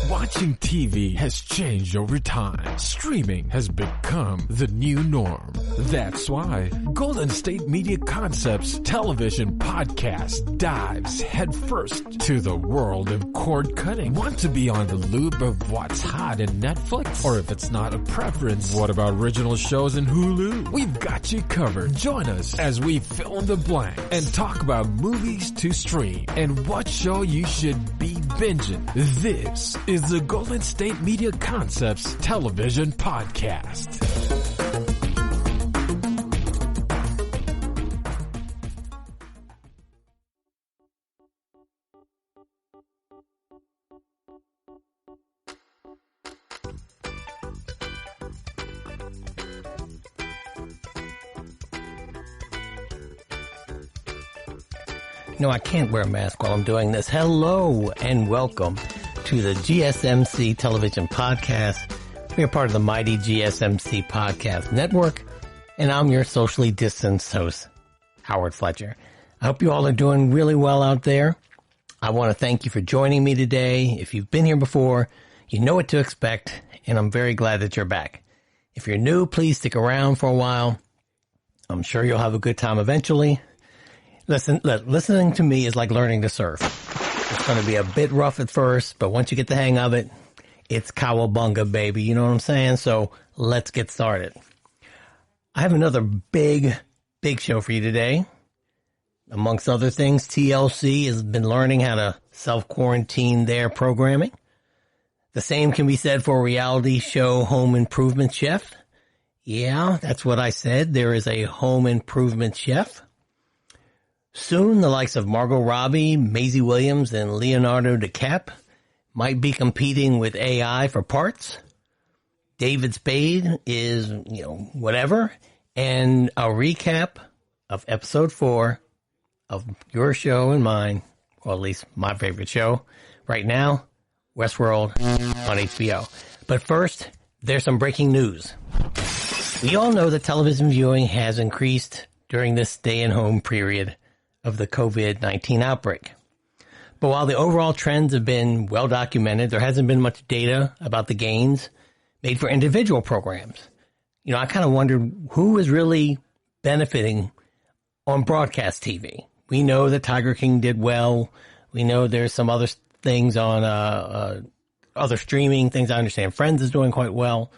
Watching TV has changed over time. Streaming has become the new norm. That's why Golden State Media Concepts television podcast dives headfirst to the world of cord cutting. Want to be on the loop of what's hot in Netflix? Or if it's not a preference, what about original shows in Hulu? We've got you covered. Join us as we fill in the blank and talk about movies to stream and what show you should be binging. This is the Golden State Media Concepts television podcast. No, I can't wear a mask while I'm doing this. Hello and welcome to the GSMC television podcast. We are part of the mighty GSMC podcast network, and I'm your socially distanced host, Howard Fletcher. I hope you all are doing really well out there. I want to thank you for joining me today. If you've been here before, you know what to expect, and I'm very glad that you're back. If you're new, please stick around for a while. I'm sure you'll have a good time eventually. Listening to me is like learning to surf. It's going to be a bit rough at first, but once you get the hang of it, it's cowabunga, baby. You know what I'm saying? So let's get started. I have another big show for you today. Amongst other things, TLC has been learning how to self-quarantine their programming. The same can be said for reality show Home Improvement Chef. Yeah, that's what I said. There is a Home Improvement Chef. Soon, the likes of Margot Robbie, Maisie Williams, and Leonardo DiCaprio might be competing with AI for parts. David Spade is, whatever. And a recap of episode 4 of your show and mine, or at least my favorite show right now, Westworld on HBO. But first, there's some breaking news. We all know that television viewing has increased during this stay-at-home period of the COVID-19 outbreak. But while the overall trends have been well documented, there hasn't been much data about the gains made for individual programs. I kind of wondered who is really benefiting on broadcast TV. We know that Tiger King did well. We know there's some other things on other streaming things. I understand Friends is doing quite well,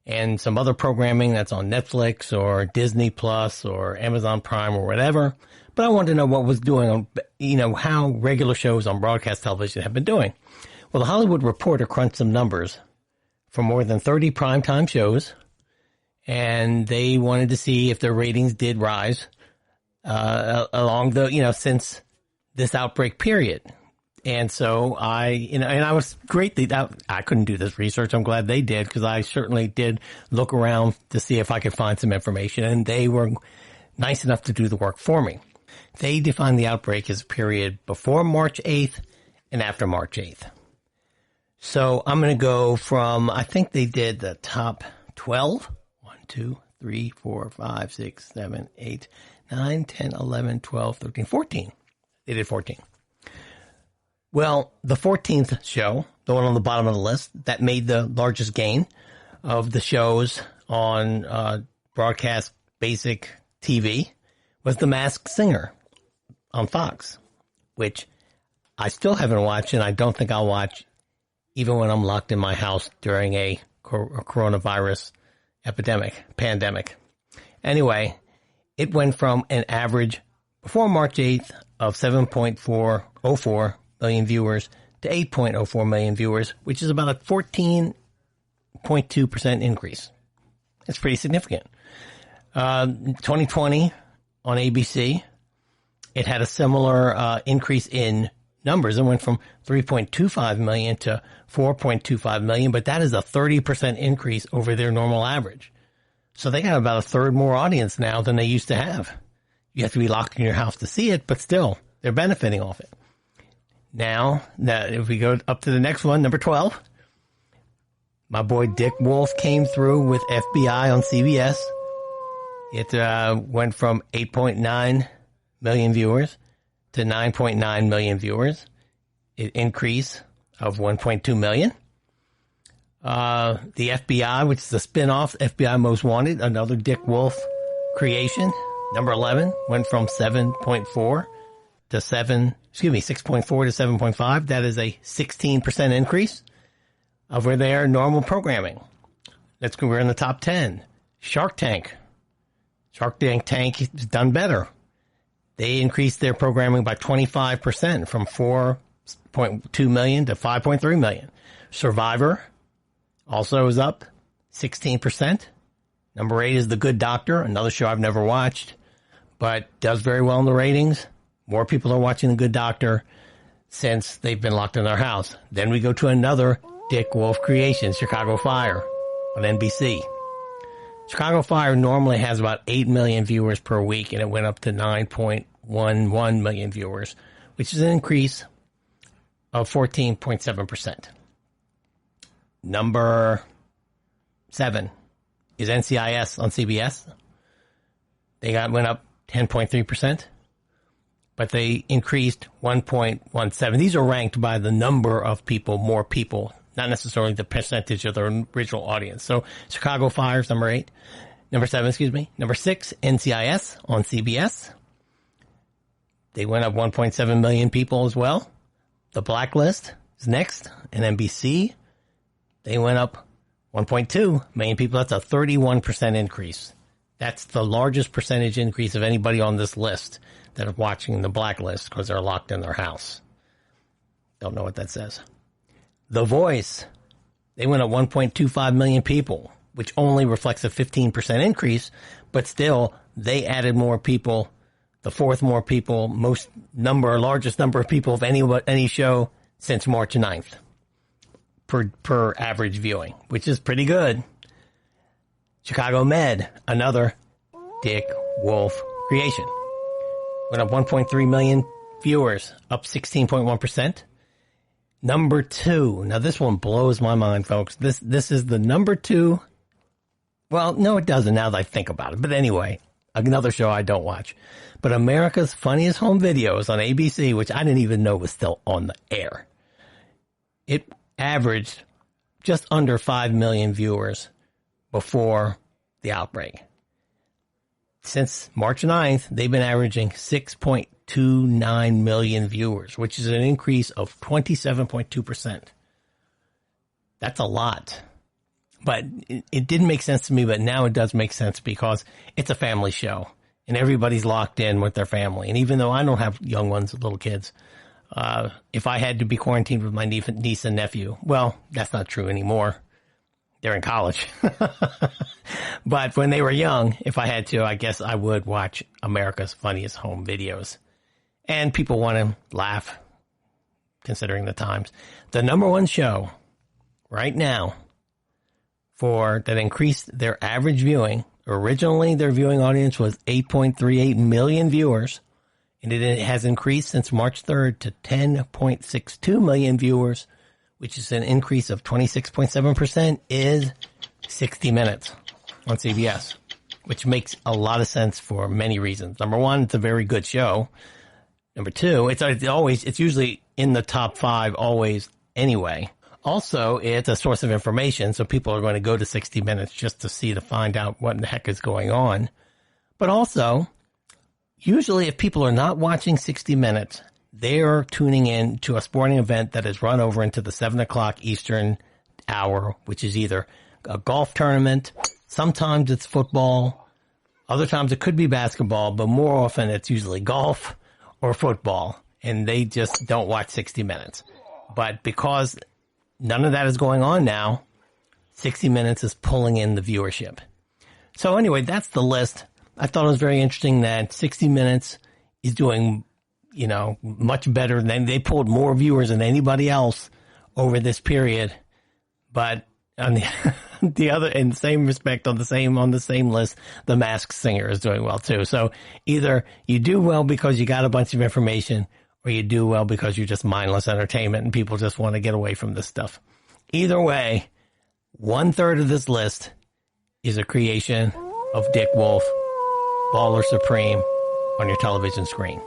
and some other programming that's on Netflix or Disney Plus or Amazon Prime or whatever. But I wanted to know what was doing on, how regular shows on broadcast television have been doing. Well, the Hollywood Reporter crunched some numbers for more than 30 primetime shows, and they wanted to see if their ratings did rise along the, since this outbreak period. And so I was great that I couldn't do this research. I'm glad they did, because I certainly did look around to see if I could find some information, and they were nice enough to do the work for me. They define the outbreak as a period before March 8th and after March 8th. So I'm going to go from, I think they did the top 12. 1, 2, 3, 4, 5, 6, 7, 8, 9, 10, 11, 12, 13, 14. They did 14. Well, the 14th show, the one on the bottom of the list, that made the largest gain of the shows on broadcast basic TV was The Masked Singer on Fox, which I still haven't watched, and I don't think I'll watch even when I'm locked in my house during a coronavirus pandemic. Anyway, it went from an average before March 8th of 7.404 million viewers to 8.04 million viewers, which is about a 14.2% increase. That's pretty significant. 2020 on ABC, it had a similar increase in numbers. It went from 3.25 million to 4.25 million, but that is a 30% increase over their normal average. So they got about a third more audience now than they used to have. You have to be locked in your house to see it, but still, they're benefiting off it. Now, if we go up to the next one, number 12, my boy Dick Wolf came through with FBI on CBS. It went from 8.9 million viewers to 9.9 million viewers. An increase of 1.2 million. The FBI, which is the spin-off, FBI Most Wanted, another Dick Wolf creation. Number 11 went from 6.4 to 7.5. That is a 16% increase over their normal programming. We're in the top 10. Shark Tank. Shark Tank has done better. They increased their programming by 25% from 4.2 million to 5.3 million. Survivor also is up 16%. Number 8 is The Good Doctor, another show I've never watched, but does very well in the ratings. More people are watching The Good Doctor since they've been locked in their house. Then we go to another Dick Wolf creation, Chicago Fire on NBC. Chicago Fire normally has about 8 million viewers per week, and it went up to 9.11 million viewers, which is an increase of 14.7%. Number 7 is NCIS on CBS. Went up 10.3%, but they increased 1.17. These are ranked by the number of people, more people, not necessarily the percentage of their original audience. So Chicago Fire is number 8. Number 7, Number 6, NCIS on CBS. They went up 1.7 million people as well. The Blacklist is next, and NBC. They went up 1.2 million people. That's a 31% increase. That's the largest percentage increase of anybody on this list that are watching the Blacklist because they're locked in their house. Don't know what that says. The Voice. They went up 1.25 million people, which only reflects a 15% increase, but still they added more people, the fourth more people, largest number of people of any show since March 9th. Per average viewing, which is pretty good. Chicago Med, another Dick Wolf creation. Went up 1.3 million viewers, up 16.1%. Number 2. Now this one blows my mind, folks. This is the number 2. Well, no, it doesn't now that I think about it. But anyway, another show I don't watch. But America's Funniest Home Videos on ABC, which I didn't even know was still on the air. It averaged just under 5 million viewers before the outbreak. Since March 9th, they've been averaging 6.29 million viewers, which is an increase of 27.2%. That's a lot. But it didn't make sense to me, but now it does make sense because it's a family show and everybody's locked in with their family. And even though I don't have young ones, little kids, if I had to be quarantined with my niece and nephew, well, that's not true anymore. They're in college. But when they were young, if I had to, I guess I would watch America's Funniest Home Videos. And people want to laugh, considering the times. The number 1 show right now that increased their average viewing, originally their viewing audience was 8.38 million viewers. And it has increased since March 3rd to 10.62 million viewers, which is an increase of 26.7%, is 60 Minutes on CBS, which makes a lot of sense for many reasons. Number 1, it's a very good show. Number 2, it's usually in the top 5 always anyway. Also, it's a source of information, so people are going to go to 60 Minutes just to find out what the heck is going on. But also, usually, if people are not watching 60 Minutes, they're tuning in to a sporting event that is run over into the 7 o'clock Eastern hour, which is either a golf tournament, sometimes it's football, other times it could be basketball, but more often it's usually golf or football, and they just don't watch 60 Minutes. But because none of that is going on now, 60 Minutes is pulling in the viewership. So anyway, that's the list. I thought it was very interesting that 60 Minutes is doing, much better than they pulled more viewers than anybody else over this period. But on the other, in the same respect, on the same list, The Masked Singer is doing well too. So either you do well because you got a bunch of information, or you do well because you're just mindless entertainment and people just want to get away from this stuff. Either way, 1/3 of this list is a creation of Dick Wolf, Baller Supreme, on your television screen.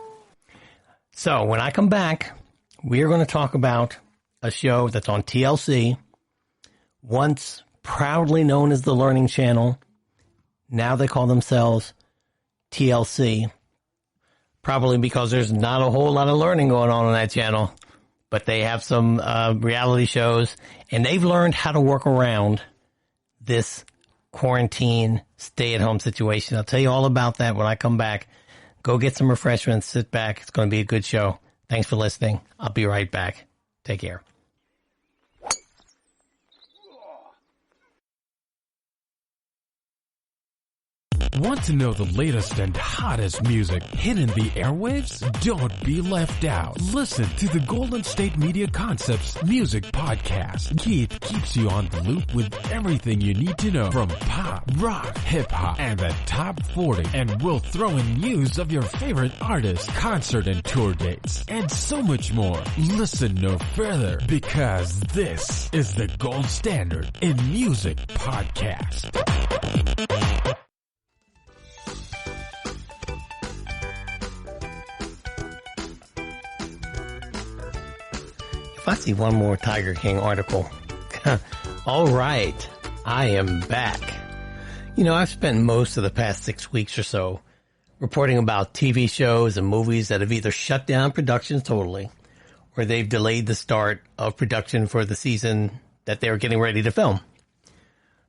So when I come back, we are going to talk about a show that's on TLC, once proudly known as the Learning Channel. Now they call themselves TLC, probably because there's not a whole lot of learning going on that channel, but they have some reality shows, and they've learned how to work around this quarantine stay-at-home situation. I'll tell you all about that when I come back. Go get some refreshments, sit back. It's going to be a good show. Thanks for listening. I'll be right back. Take care. Want to know the latest and hottest music hitting the airwaves? Don't be left out. Listen to the Golden State Media Concepts Music Podcast. Keith keeps you on the loop with everything you need to know from pop, rock, hip-hop, and the top 40. And we'll throw in news of your favorite artists, concert and tour dates, and so much more. Listen no further, because this is the gold standard in music podcast. If I see one more Tiger King article, all right, I am back. You know, I've spent most of the past 6 weeks or so reporting about TV shows and movies that have either shut down productions totally, or they've delayed the start of production for the season that they're getting ready to film.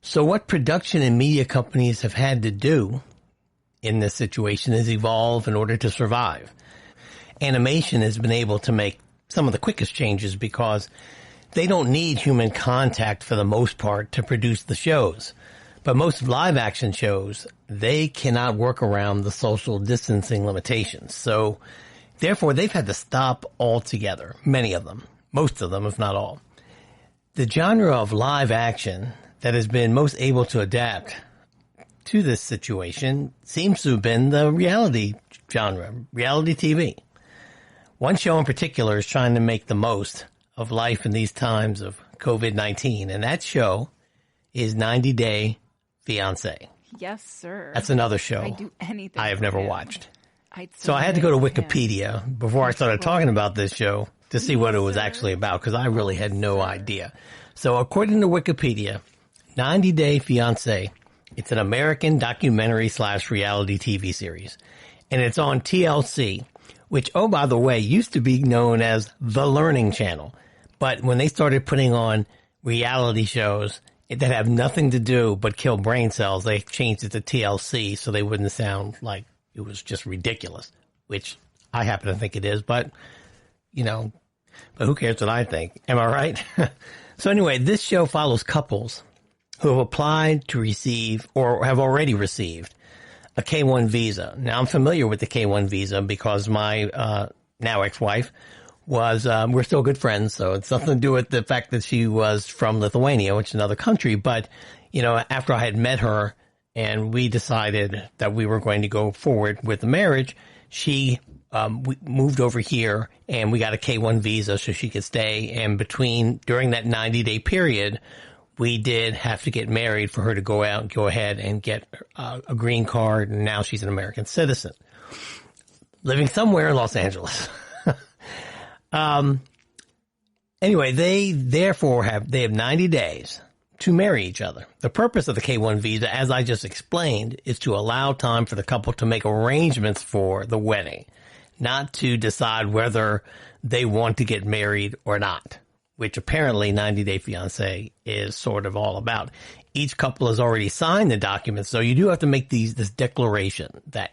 So what production and media companies have had to do in this situation is evolve in order to survive. Animation has been able to make some of the quickest changes because they don't need human contact for the most part to produce the shows. But most live action shows, they cannot work around the social distancing limitations. So therefore, they've had to stop altogether. Many of them, most of them, if not all. The genre of live action that has been most able to adapt to this situation seems to have been the reality genre, reality TV. One show in particular is trying to make the most of life in these times of COVID-19, and that show is 90 Day Fiancé. Yes, sir. That's another show I do anything I have never watched. So I had to go to Wikipedia before I started talking about this show to see what it was actually about, because I really had no idea. So according to Wikipedia, 90 Day Fiancé, it's an American documentary / reality TV series, and it's on TLC, which, oh, by the way, used to be known as The Learning Channel. But when they started putting on reality shows that have nothing to do but kill brain cells, they changed it to TLC so they wouldn't sound like it was just ridiculous, which I happen to think it is. But, you know, but who cares what I think? Am I right? So anyway, this show follows couples who have applied to receive or have already received a K-1 visa. Now, I'm familiar with the K-1 visa because my now ex-wife was, we're still good friends, so it's nothing to do with the fact that she was from Lithuania, which is another country. But, you know, after I had met her and we decided that we were going to go forward with the marriage, she we moved over here and we got a K-1 visa so she could stay. And during that 90-day period, we did have to get married for her to go ahead and get a green card, and now she's an American citizen, living somewhere in Los Angeles. Anyway, they have 90 days to marry each other. The purpose of the K-1 visa, as I just explained, is to allow time for the couple to make arrangements for the wedding, not to decide whether they want to get married or not, which apparently 90 Day Fiancé is sort of all about. Each couple has already signed the documents, so you do have to make this declaration that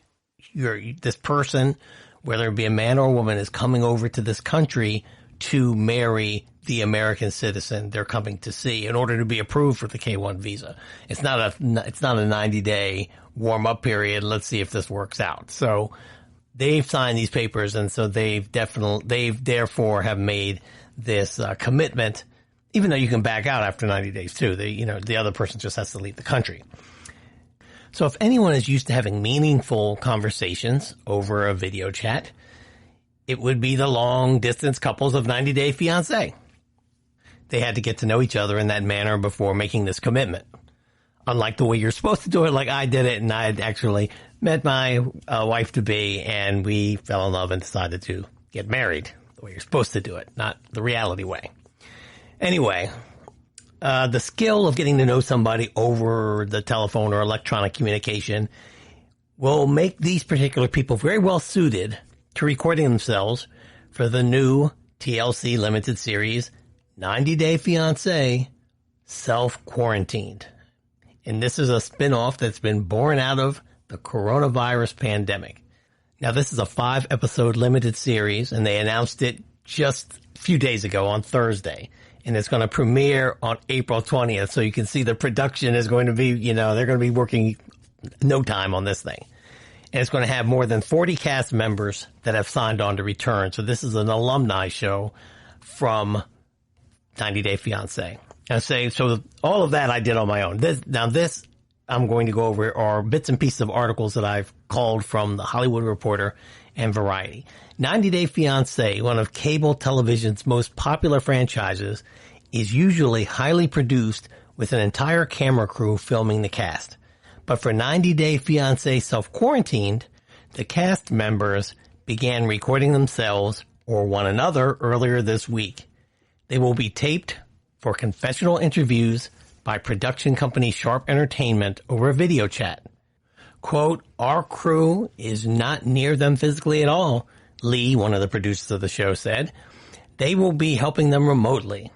this person, whether it be a man or a woman, is coming over to this country to marry the American citizen they're coming to see in order to be approved for the K-1 visa. It's not a 90-day warm-up period. Let's see if this works out. So they've signed these papers, and so they've therefore have made this commitment, even though you can back out after 90 days too. The other person just has to leave the country. So if anyone is used to having meaningful conversations over a video chat, it would be the long distance couples of 90 Day Fiancé. They had to get to know each other in that manner before making this commitment. Unlike the way you're supposed to do it, like I did it, and I had actually met my wife-to-be, and we fell in love and decided to get married the way you're supposed to do it, not the reality way. Anyway, the skill of getting to know somebody over the telephone or electronic communication will make these particular people very well suited to recording themselves for the new TLC limited series, 90 Day Fiancé, Self-Quarantined. And this is a spin-off that's been born out of the coronavirus pandemic. Now, this is a 5-episode limited series, and they announced it just a few days ago on Thursday. And it's going to premiere on April 20th. So you can see the production is going to be, they're going to be working no time on this thing. And it's going to have more than 40 cast members that have signed on to return. So this is an alumni show from 90 Day Fiancé. And so all of that I did on my own. This I'm going to go over are bits and pieces of articles that I've called from The Hollywood Reporter and Variety. 90 Day Fiancé, one of cable television's most popular franchises, is usually highly produced with an entire camera crew filming the cast. But for 90 Day Fiancé Self-Quarantined, the cast members began recording themselves or one another earlier this week. They will be taped for confessional interviews by production company Sharp Entertainment over a video chat. Quote, "Our crew is not near them physically at all," Lee, one of the producers of the show, said. "They will be helping them remotely.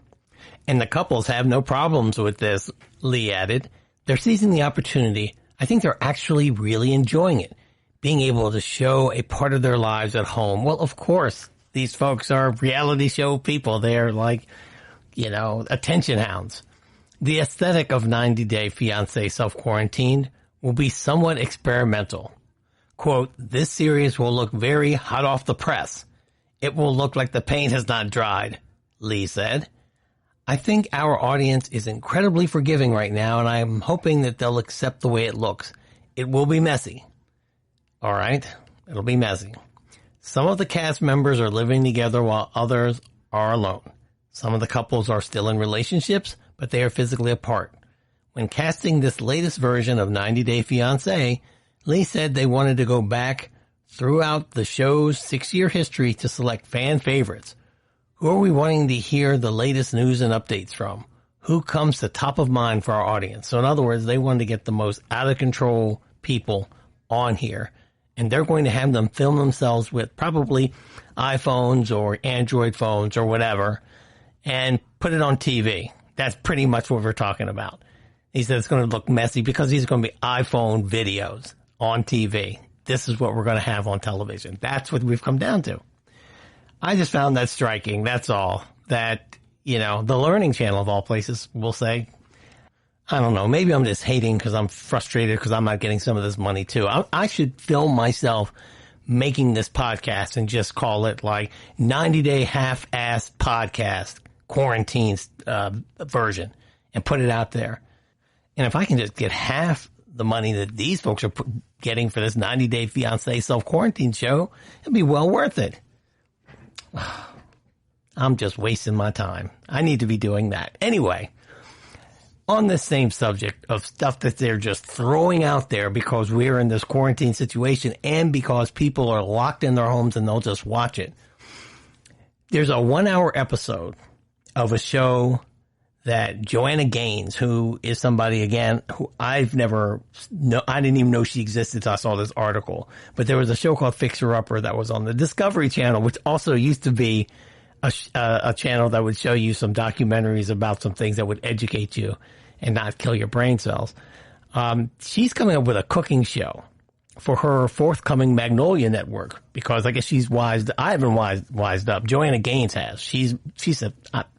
And the couples have no problems with this," Lee added. "They're seizing the opportunity. I think they're actually really enjoying it, being able to show a part of their lives at home." Well, of course, these folks are reality show people. They're like, attention hounds. The aesthetic of 90 Day Fiancé Self-Quarantined will be somewhat experimental. Quote, "This series will look very hot off the press. It will look like the paint has not dried," Lee said. "I think our audience is incredibly forgiving right now, and I'm hoping that they'll accept the way it looks. It will be messy." All right, it'll be messy. "Some of the cast members are living together while others are alone. Some of the couples are still in relationships, but they are physically apart. When casting this latest version of 90 Day Fiancé, Lee said they wanted to go back throughout the show's 6-year history to select fan favorites. Who are we wanting to hear the latest news and updates from? Who comes to top of mind for our audience?" So in other words, they wanted to get the most out of control people on here, and they're going to have them film themselves with probably iPhones or Android phones or whatever and put it on TV. That's pretty much what we're talking about. He said it's going to look messy because these are going to be iPhone videos on TV. This is what we're going to have on television. That's what we've come down to. I just found that striking. That's all. That, the Learning Channel of all places will say, I don't know, maybe I'm just hating because I'm frustrated because I'm not getting some of this money too. I should film myself making this podcast and just call it like 90 Day Half-Ass Podcast Quarantine version and put it out there. And if I can just get half the money that these folks are getting for this 90 Day Fiancé Self-Quarantine show, it'd be well worth it. I'm just wasting my time. I need to be doing that. Anyway, on this same subject of stuff that they're just throwing out there because we're in this quarantine situation and because people are locked in their homes and they'll just watch it. There's a 1-hour episode of a show that Joanna Gaines, who is somebody, again, who I didn't even know she existed until I saw this article. But there was a show called Fixer Upper that was on the Discovery Channel, which also used to be a channel that would show you some documentaries about some things that would educate you and not kill your brain cells. She's coming up with a cooking show for her forthcoming Magnolia Network because I guess she's wised. I haven't wised up. Joanna Gaines has. She said,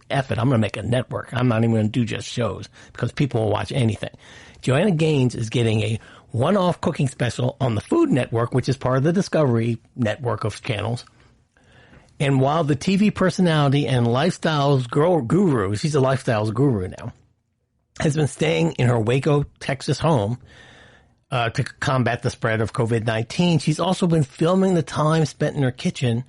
F it, I'm going to make a network. I'm not even going to do just shows because people will watch anything. Joanna Gaines is getting a one-off cooking special on the Food Network, which is part of the Discovery network of channels. And while the TV personality and lifestyles guru, she's a lifestyles guru now, has been staying in her Waco, Texas home to combat the spread of COVID-19, she's also been filming the time spent in her kitchen,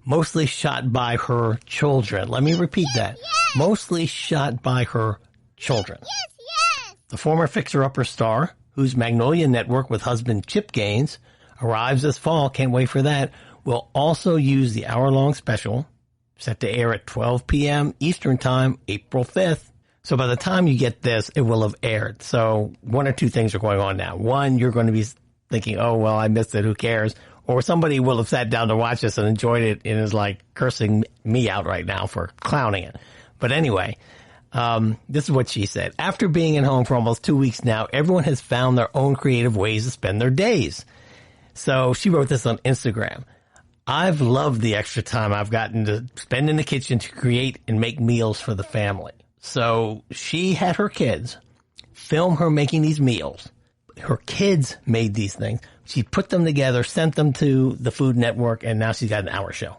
mostly shot by her children. Let me repeat that. Yes. Mostly shot by her children. Yes. The former Fixer Upper star, whose Magnolia Network with husband Chip Gaines arrives this fall, can't wait for that, will also use the hour-long special, set to air at 12 p.m. Eastern Time, April 5th, So by the time you get this, it will have aired. So one or two things are going on now. One, you're going to be thinking, oh, well, I missed it. Who cares? Or somebody will have sat down to watch this and enjoyed it and is like cursing me out right now for clowning it. But anyway, this is what she said. After being at home for almost 2 weeks now, everyone has found their own creative ways to spend their days. So she wrote this on Instagram. I've loved the extra time I've gotten to spend in the kitchen to create and make meals for the family. So she had her kids film her making these meals. Her kids made these things. She put them together, sent them to the Food Network, and now she's got an hour show.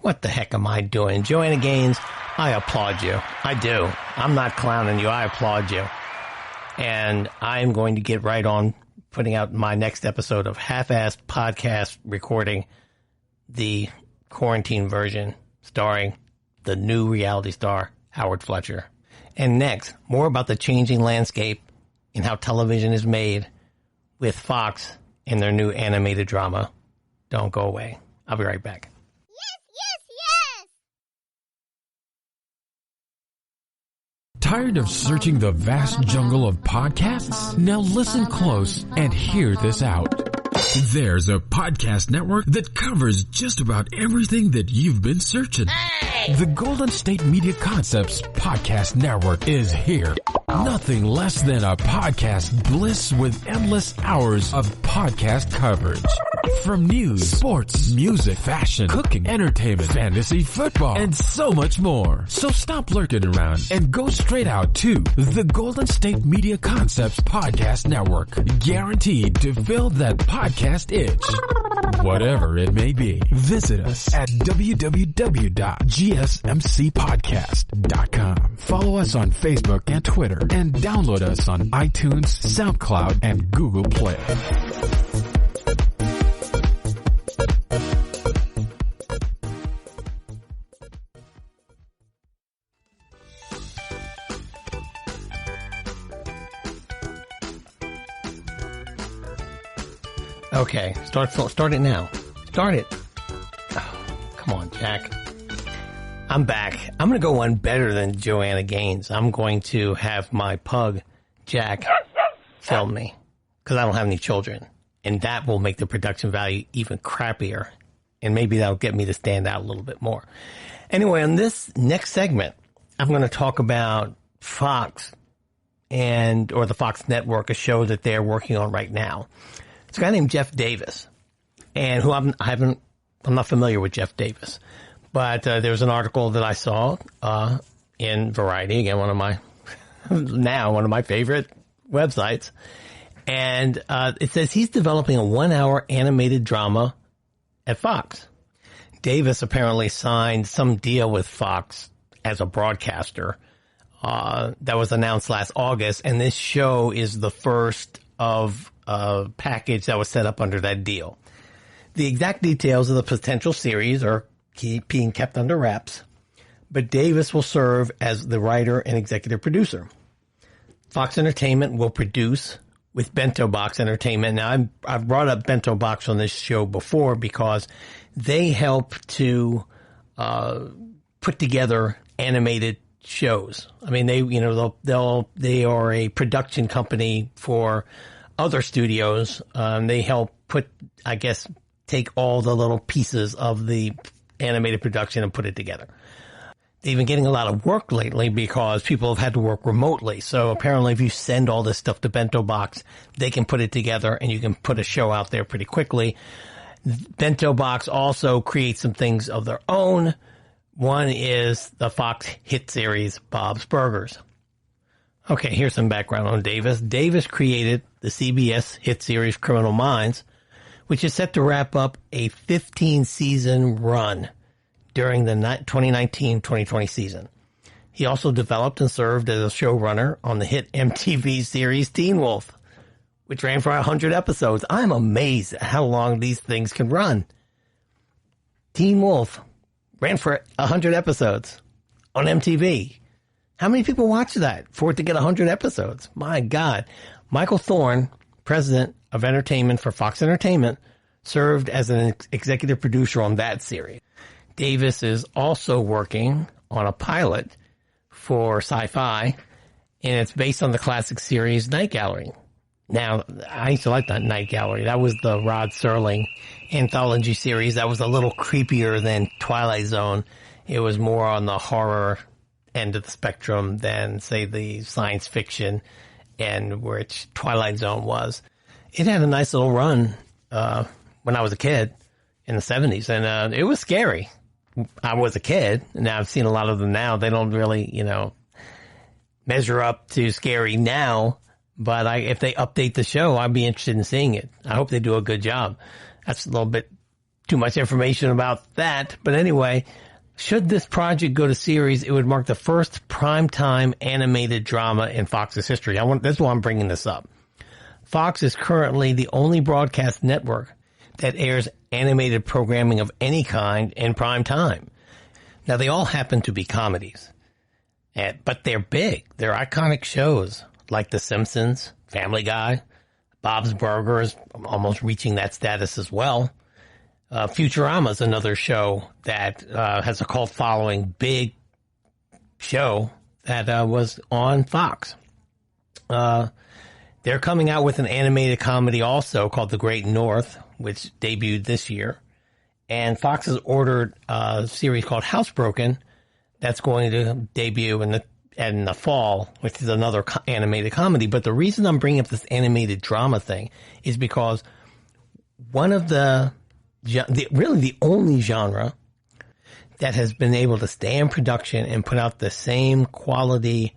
What the heck am I doing? Joanna Gaines, I applaud you. I do. I'm not clowning you. I applaud you. And I'm going to get right on putting out my next episode of Half-Assed Podcast recording, the quarantine version starring the new reality star, Howard Fletcher. And next, more about the changing landscape and how television is made with Fox and their new animated drama. Don't go away. I'll be right back. Tired of searching the vast jungle of podcasts? Now listen close and hear this out. There's a podcast network that covers just about everything that you've been searching. Hey! The Golden State Media Concepts Podcast Network is here. Nothing less than a podcast bliss with endless hours of podcast coverage. From news, sports, music, fashion, cooking, entertainment, fantasy, football, and so much more. So stop lurking around and go straight out to the Golden State Media Concepts Podcast Network. Guaranteed to fill that podcast itch. Whatever it may be. Visit us at www.gsmcpodcast.com. Follow us on Facebook and Twitter, and download us on iTunes, SoundCloud, and Google Play. Okay, start it now. Start it. Oh, come on, Jack. I'm back. I'm going to go one better than Joanna Gaines. I'm going to have my pug, Jack, film me because I don't have any children. And that will make the production value even crappier. And maybe that'll get me to stand out a little bit more. Anyway, on this next segment, I'm going to talk about Fox or the Fox Network, a show that they're working on right now. It's a guy named Jeff Davis, and who I'm not familiar with Jeff Davis, but there was an article that I saw in Variety, again one of my favorite websites, and it says he's developing a 1-hour animated drama at Fox. Davis apparently signed some deal with Fox as a broadcaster that was announced last August, and this show is the first of a package that was set up under that deal. The exact details of the potential series are being kept under wraps, but Davis will serve as the writer and executive producer. Fox Entertainment will produce with Bento Box Entertainment. Now, I've brought up Bento Box on this show before because they help to put together animated shows. I mean, they are a production company for other studios. They help take all the little pieces of the animated production and put it together. They've been getting a lot of work lately because people have had to work remotely. So apparently if you send all this stuff to Bento Box, they can put it together and you can put a show out there pretty quickly. Bento Box also creates some things of their own. One is the Fox hit series, Bob's Burgers. Okay, here's some background on Davis. Davis created the CBS hit series Criminal Minds, which is set to wrap up a 15-season run during the 2019-2020 season. He also developed and served as a showrunner on the hit MTV series Teen Wolf, which ran for 100 episodes. I'm amazed at how long these things can run. Teen Wolf ran for 100 episodes on MTV. How many people watch that for it to get 100 episodes? My God. Michael Thorne, president of entertainment for Fox Entertainment, served as an executive producer on that series. Davis is also working on a pilot for Sci-Fi and it's based on the classic series Night Gallery. Now, I used to like that Night Gallery. That was the Rod Serling anthology series. That was a little creepier than Twilight Zone. It was more on the horror end of the spectrum than, say, the science fiction and which Twilight Zone was. It had a nice little run when I was a kid in the 70s, and it was scary. I was a kid, and now I've seen a lot of them now. They don't really, measure up to scary now, but if they update the show, I'd be interested in seeing it. I hope they do a good job. That's a little bit too much information about that, but anyway, should this project go to series, it would mark the first primetime animated drama in Fox's history. That's why I'm bringing this up. Fox is currently the only broadcast network that airs animated programming of any kind in prime time. Now, they all happen to be comedies, but they're big. They're iconic shows like The Simpsons, Family Guy, Bob's Burgers, almost reaching that status as well. Futurama is another show that has a cult following, big show that was on Fox. They're coming out with an animated comedy also called The Great North, which debuted this year. And Fox has ordered a series called Housebroken that's going to debut in the fall, which is another animated comedy. But the reason I'm bringing up this animated drama thing is because one of really the only genre that has been able to stay in production and put out the same quality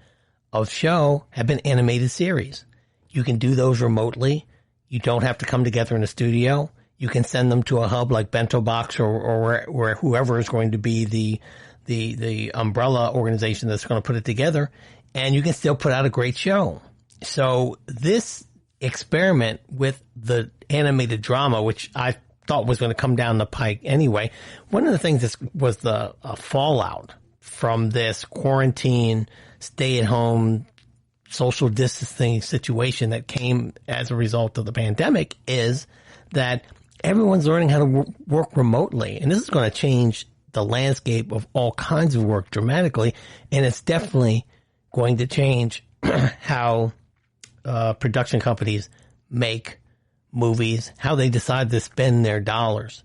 of show have been animated series. You can do those remotely. You don't have to come together in a studio. You can send them to a hub like Bento Box or where whoever is going to be the umbrella organization that's going to put it together, and you can still put out a great show. So this experiment with the animated drama, which I thought was going to come down the pike anyway, one of the things that was the fallout from this quarantine, stay-at-home, social distancing situation that came as a result of the pandemic is that everyone's learning how to work remotely. And this is going to change the landscape of all kinds of work dramatically. And it's definitely going to change how production companies make movies, how they decide to spend their dollars.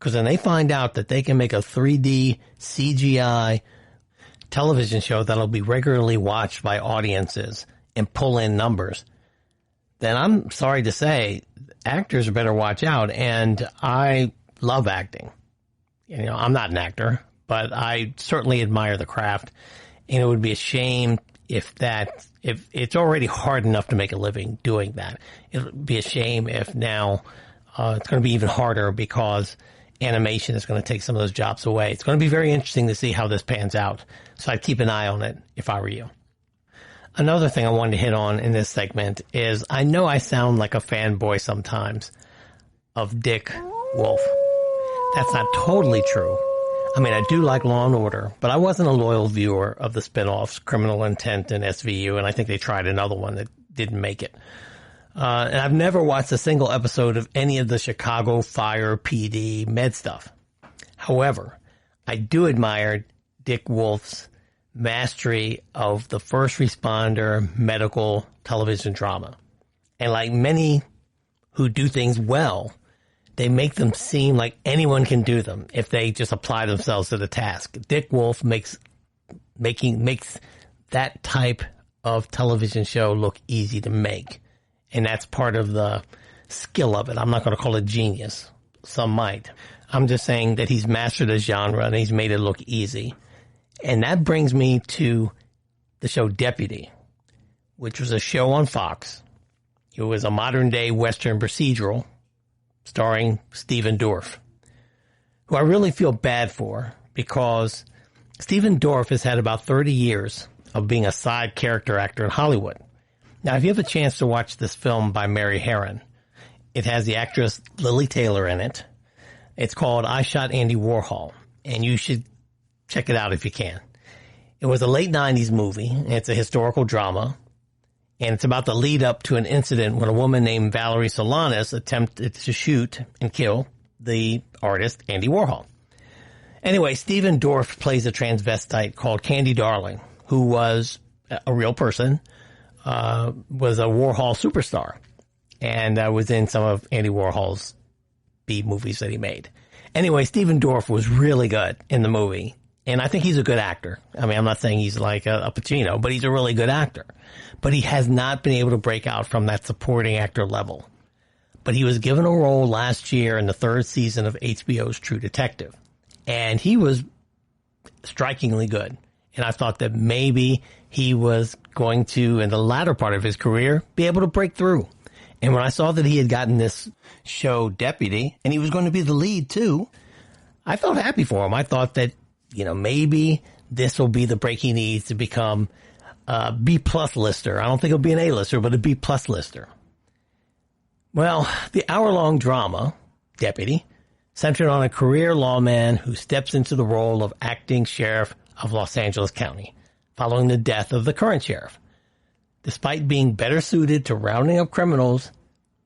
Because when they find out that they can make a 3D CGI television show that'll be regularly watched by audiences and pull in numbers, then I'm sorry to say, actors better watch out. And I love acting. I'm not an actor, but I certainly admire the craft. And it would be a shame if it's already hard enough to make a living doing that. It would be a shame if now it's going to be even harder because animation is going to take some of those jobs away. It's going to be very interesting to see how this pans out. So I'd keep an eye on it if I were you. Another thing I wanted to hit on in this segment is I know I sound like a fanboy sometimes of Dick Wolf. That's not totally true. I mean, I do like Law & Order, but I wasn't a loyal viewer of the spinoffs, Criminal Intent and SVU, and I think they tried another one that didn't make it. And I've never watched a single episode of any of the Chicago Fire PD med stuff. However, I do admire Dick Wolf's mastery of the first responder medical television drama. And like many who do things well, they make them seem like anyone can do them if they just apply themselves to the task. Dick Wolf makes that type of television show look easy to make. And that's part of the skill of it. I'm not going to call it genius. Some might. I'm just saying that he's mastered the genre and he's made it look easy. And that brings me to the show Deputy, which was a show on Fox. It was a modern-day Western procedural starring Stephen Dorff, who I really feel bad for because Stephen Dorff has had about 30 years of being a side character actor in Hollywood. Now, if you have a chance to watch this film by Mary Herron, it has the actress Lily Taylor in it. It's called I Shot Andy Warhol, and you should check it out if you can. It was a late 90s movie, and it's a historical drama, and it's about the lead up to an incident when a woman named Valerie Solanas attempted to shoot and kill the artist Andy Warhol. Anyway, Stephen Dorff plays a transvestite called Candy Darling, who was a real person, was a Warhol superstar and was in some of Andy Warhol's B movies that he made. Anyway, Stephen Dorff was really good in the movie. And I think he's a good actor. I mean, I'm not saying he's like a Pacino, but he's a really good actor. But he has not been able to break out from that supporting actor level. But he was given a role last year in the third season of HBO's True Detective. And he was strikingly good. And I thought that maybe he was going to, in the latter part of his career, be able to break through. And when I saw that he had gotten this show Deputy, and he was going to be the lead too, I felt happy for him. I thought that, you know, maybe this will be the break he needs to become a B-plus lister. I don't think he'll be an A-lister, but a B-plus lister. Well, the hour-long drama, Deputy, centered on a career lawman who steps into the role of acting sheriff of Los Angeles County following the death of the current sheriff. Despite being better suited to rounding up criminals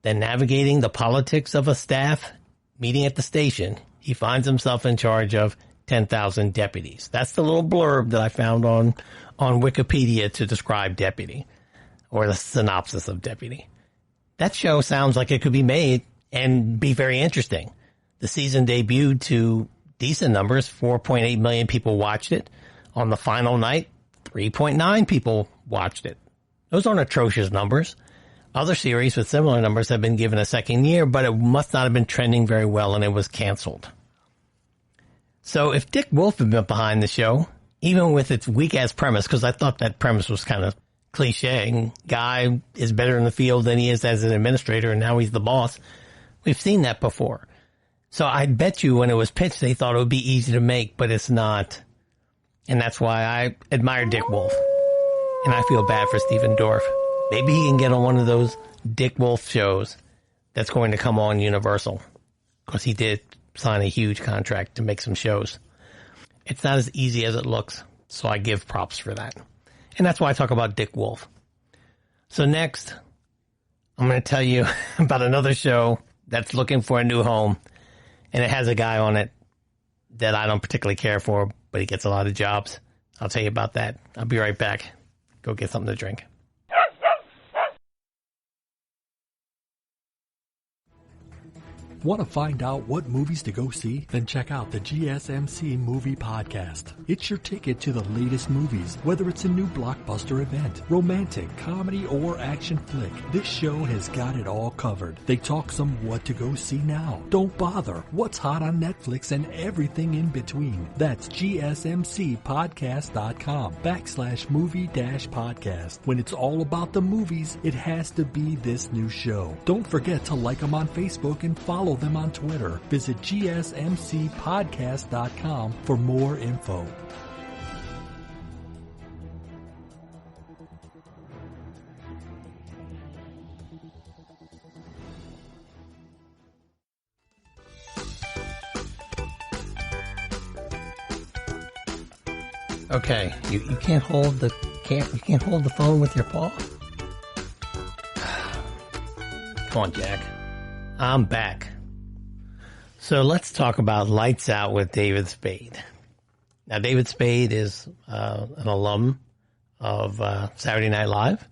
than navigating the politics of a staff meeting at the station, he finds himself in charge of 10,000 deputies. That's the little blurb that I found on Wikipedia to describe Deputy, or the synopsis of Deputy. That show sounds like it could be made and be very interesting. The season debuted to decent numbers. 4.8 million people watched it. On the final night, 3.9 people watched it. Those aren't atrocious numbers. Other series with similar numbers have been given a second year, but it must not have been trending very well, and it was canceled. So if Dick Wolf had been behind the show, even with its weak-ass premise, because I thought that premise was kind of cliche, guy is better in the field than he is as an administrator, and now he's the boss. We've seen that before. So I bet you when it was pitched, they thought it would be easy to make, but it's not. And that's why I admire Dick Wolf. And I feel bad for Stephen Dorff. Maybe he can get on one of those Dick Wolf shows that's going to come on Universal, because he did sign a huge contract to make some shows. It's not as easy as it looks, so I give props for that. And that's why I talk about Dick Wolf. So next, I'm going to tell you about another show that's looking for a new home, and it has a guy on it that I don't particularly care for, but he gets a lot of jobs. I'll tell you about that. I'll be right back. Go get something to drink. Want to find out what movies to go see? Then check out the GSMC Movie Podcast. It's your ticket to the latest movies, whether it's a new blockbuster event, romantic, comedy, or action flick. This show has got it all covered. They talk some what to go see now. Don't bother. What's hot on Netflix and everything in between. That's gsmcpodcast.com/movie-podcast. When it's all about the movies, it has to be this new show. Don't forget to like them on Facebook and follow them on Twitter. Visit gsmcpodcast.com for more info. Okay, you can't hold the phone with your paw. Come on, Jack. I'm back. So let's talk about Lights Out with David Spade. Now, David Spade is an alum of Saturday Night Live,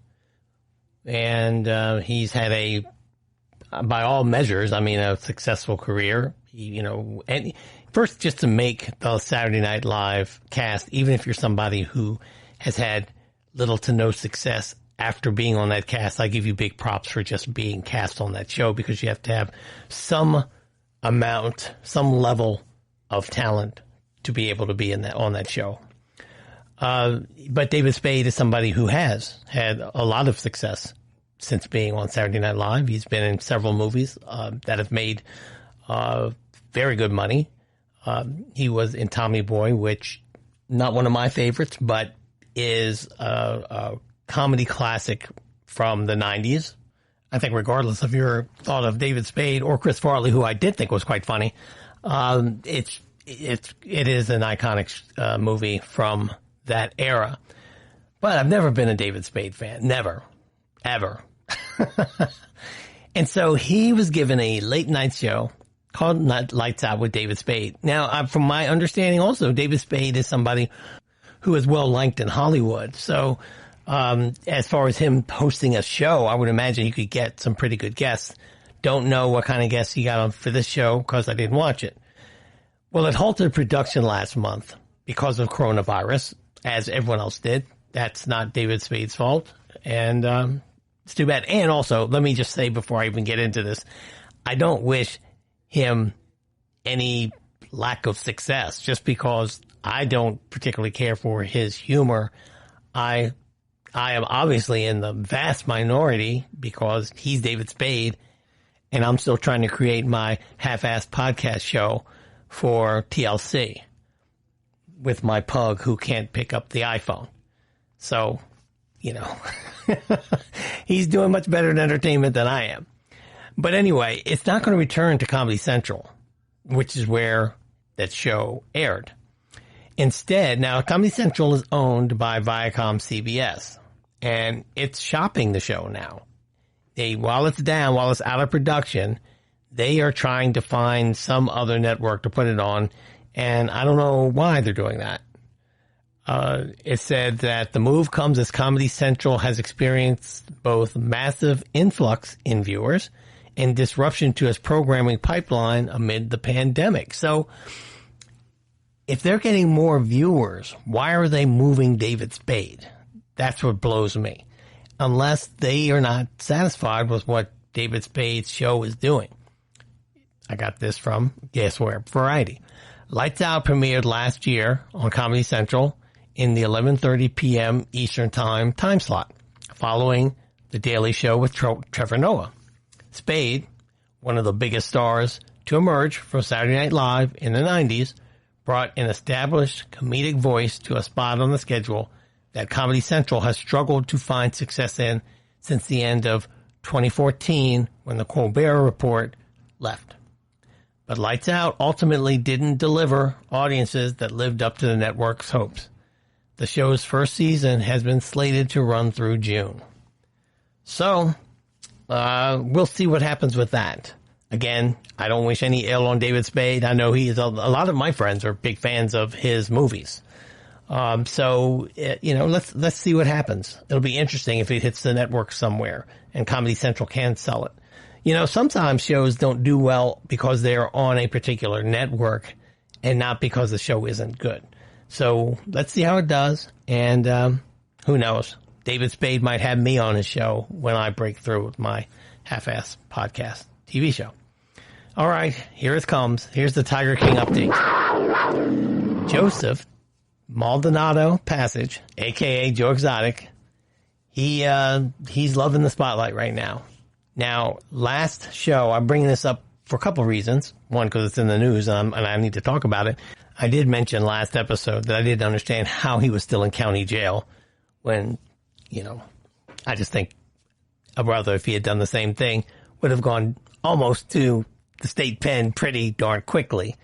and he's had by all measures, a successful career. And first, just to make the Saturday Night Live cast, even if you're somebody who has had little to no success after being on that cast, I give you big props for just being cast on that show, because you have to have some level of talent to be able to be on that show. But David Spade is somebody who has had a lot of success since being on Saturday Night Live. He's been in several movies that have made very good money. He was in Tommy Boy, which not one of my favorites, but is a comedy classic from the 90s. I think regardless of your thought of David Spade or Chris Farley, who I did think was quite funny, it is an iconic movie from that era. But I've never been a David Spade fan. Never. Ever. And so he was given a late night show called Lights Out with David Spade. Now, from my understanding also, David Spade is somebody who is well liked in Hollywood. So As far as him hosting a show, I would imagine he could get some pretty good guests. Don't know what kind of guests he got on for this show because I didn't watch it. Well, it halted production last month because of coronavirus, as everyone else did. That's not David Spade's fault. And it's too bad. And also, let me just say before I even get into this, I don't wish him any lack of success just because I don't particularly care for his humor. I am obviously in the vast minority because he's David Spade and I'm still trying to create my half-assed podcast show for TLC with my pug who can't pick up the iPhone. So, he's doing much better in entertainment than I am. But anyway, it's not going to return to Comedy Central, which is where that show aired. Instead, now Comedy Central is owned by Viacom CBS, and it's shopping the show now. While it's down, while it's out of production, they are trying to find some other network to put it on, and I don't know why they're doing that. It said that the move comes as Comedy Central has experienced both massive influx in viewers and disruption to its programming pipeline amid the pandemic. So, if they're getting more viewers, why are they moving David Spade? That's what blows me. Unless they are not satisfied with what David Spade's show is doing. I got this from, guess where, Variety. Lights Out premiered last year on Comedy Central in the 11:30 p.m. Eastern time slot, following The Daily Show with Trevor Noah. Spade, one of the biggest stars to emerge from Saturday Night Live in the 90s, brought an established comedic voice to a spot on the schedule that Comedy Central has struggled to find success in since the end of 2014 when the Colbert Report left. But Lights Out ultimately didn't deliver audiences that lived up to the network's hopes. The show's first season has been slated to run through June. So, we'll see what happens with that. Again, I don't wish any ill on David Spade. I know a lot of my friends are big fans of his movies. So, let's see what happens. It'll be interesting if it hits the network somewhere and Comedy Central can sell it. Sometimes shows don't do well because they're on a particular network and not because the show isn't good. So let's see how it does. And, who knows? David Spade might have me on his show when I break through with my half-ass podcast TV show. All right, here it comes. Here's the Tiger King update. Joseph Maldonado Passage, a.k.a. Joe Exotic, he's loving the spotlight right now. Now, last show, I'm bringing this up for a couple of reasons. One, because it's in the news and I need to talk about it. I did mention last episode that I didn't understand how he was still in county jail when, I just think a brother, if he had done the same thing, would have gone almost to the state pen pretty darn quickly.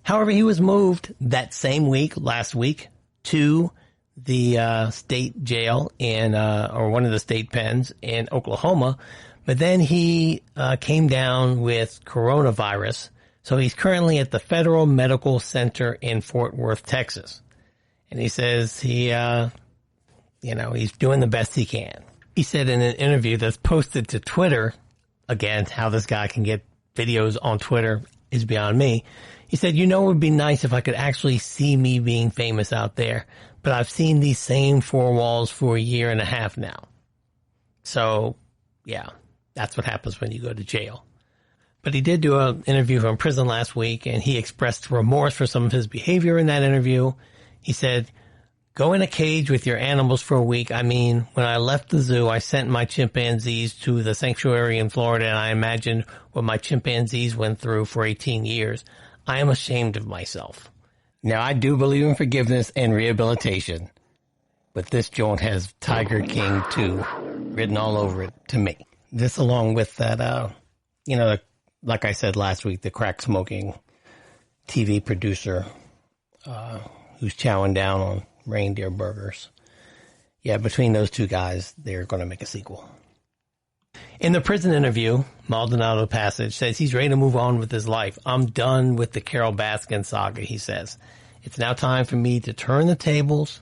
However, he was moved that same week, last week, to the state jail or one of the state pens in Oklahoma. But then he came down with coronavirus. So he's currently at the Federal Medical Center in Fort Worth, Texas. And he says he's doing the best he can. He said in an interview that's posted to Twitter, again, how this guy can get videos on Twitter is beyond me. He said, it would be nice if I could actually see me being famous out there, but I've seen these same four walls for a year and a half now. So, yeah, that's what happens when you go to jail. But he did do an interview from prison last week, and he expressed remorse for some of his behavior in that interview. He said, go in a cage with your animals for a week. I mean, when I left the zoo, I sent my chimpanzees to the sanctuary in Florida, and I imagined what my chimpanzees went through for 18 years. I am ashamed of myself. Now, I do believe in forgiveness and rehabilitation, but this joint has Tiger King 2 written all over it to me. This along with that, like I said last week, the crack-smoking TV producer who's chowing down on reindeer burgers. Yeah, between those two guys, they're going to make a sequel. In the prison interview, Maldonado Passage says he's ready to move on with his life. I'm done with the Carol Baskin saga, he says. It's now time for me to turn the tables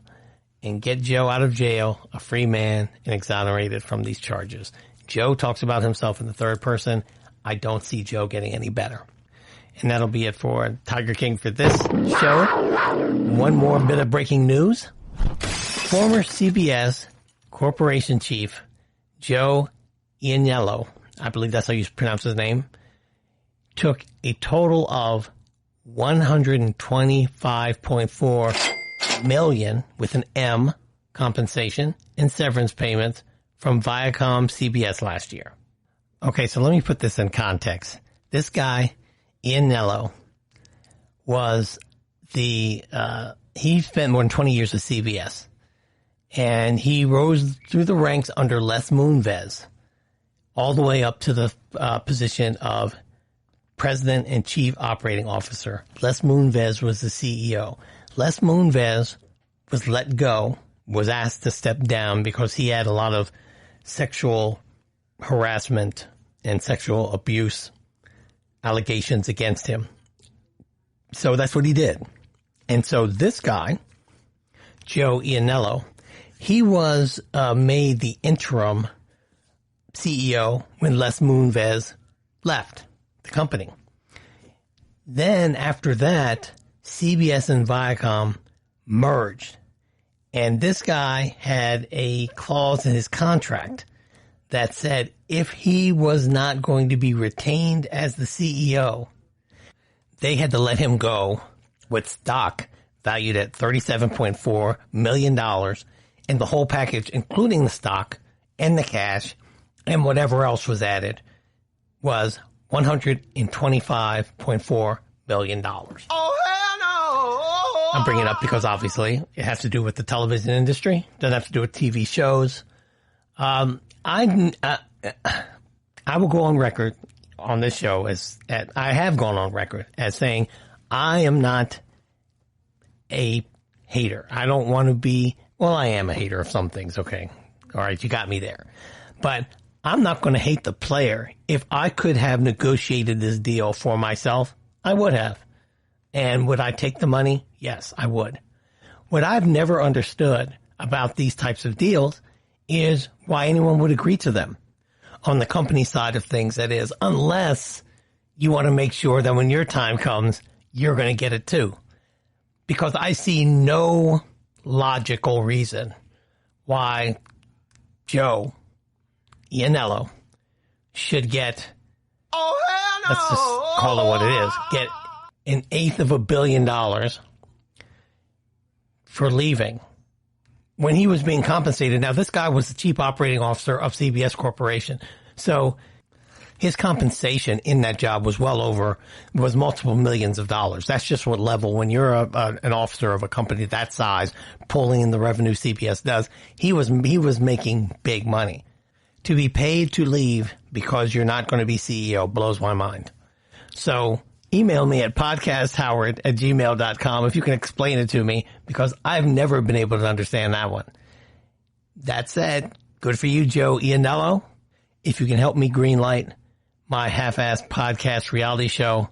and get Joe out of jail, a free man, and exonerated from these charges. Joe talks about himself in the third person. I don't see Joe getting any better. And that'll be it for Tiger King for this show. One more bit of breaking news. Former CBS Corporation Chief Joe Ianniello, I believe that's how you pronounce his name, took a total of $125.4 million with an M compensation and severance payments from Viacom CBS last year. Okay, so let me put this in context. This guy, Ianniello, was he spent more than 20 years with CBS, and he rose through the ranks under Les Moonves, all the way up to the position of President and Chief Operating Officer. Les Moonves was the CEO. Les Moonves was let go, was asked to step down because he had a lot of sexual harassment and sexual abuse allegations against him. So that's what he did. And so this guy, Joe Ianniello, he was made the interim CEO when Les Moonves left the company. Then after that, CBS and Viacom merged. And this guy had a clause in his contract that said if he was not going to be retained as the CEO, they had to let him go with stock valued at $37.4 million, and the whole package, including the stock and the cash and whatever else was added, was $125.4 million. Oh, hell no! I'm bringing it up because obviously it has to do with the television industry. Doesn't have to do with TV shows. I will go on record on this show I have gone on record as saying I am not a hater. I don't want to be, well, I am a hater of some things. Okay. All right. You got me there, but I'm not going to hate the player. If I could have negotiated this deal for myself, I would have. And would I take the money? Yes, I would. What I've never understood about these types of deals is why anyone would agree to them. On the company side of things, that is, unless you want to make sure that when your time comes, you're going to get it too. Because I see no logical reason why Joe Ianniello should get, Oh, hell no! let's just call it what it is, get $1/8 billion for leaving when he was being compensated. Now, this guy was the chief operating officer of CBS Corporation. So his compensation in that job was was multiple millions of dollars. That's just what level, when you're an officer of a company that size, pulling in the revenue CBS does, he was making big money. To be paid to leave because you're not going to be CEO blows my mind. So email me at podcasthoward@gmail.com if you can explain it to me, because I've never been able to understand that one. That said, good for you, Joe Ianniello. If you can help me greenlight my half-assed podcast reality show,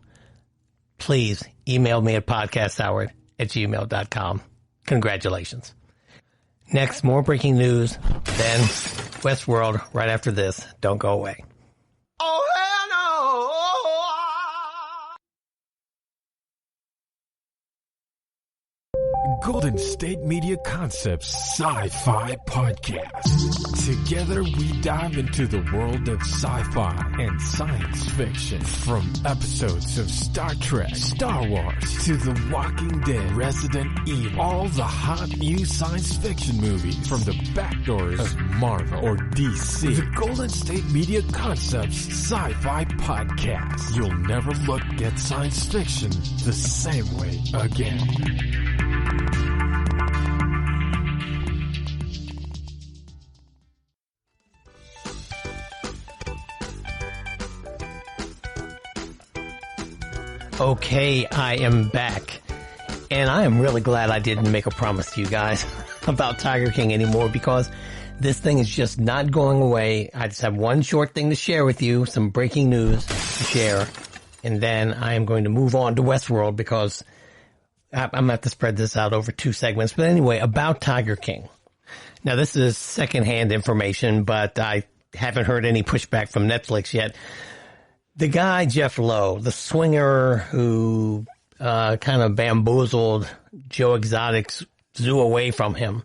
please email me at podcasthoward@gmail.com. Congratulations. Next, more breaking news, then Westworld right after this. Don't go away. Oh, hell no! Golden State Media Concepts Sci-Fi Podcast. Together we dive into the world of sci-fi and science fiction. From episodes of Star Trek, Star Wars, to The Walking Dead, Resident Evil, all the hot new science fiction movies from the back doors of Marvel or DC. The Golden State Media Concepts Sci-Fi Podcast. You'll never look at science fiction the same way again. Okay, I am back. And I am really glad I didn't make a promise to you guys about Tiger King anymore, because this thing is just not going away. I just have one short thing to share with you, some breaking news to share, and then I am going to move on to Westworld, because I'm going to have to spread this out over 2 segments. But anyway, about Tiger King. Now, this is secondhand information, but I haven't heard any pushback from Netflix yet. The guy, Jeff Lowe, the swinger who kind of bamboozled Joe Exotic's zoo away from him,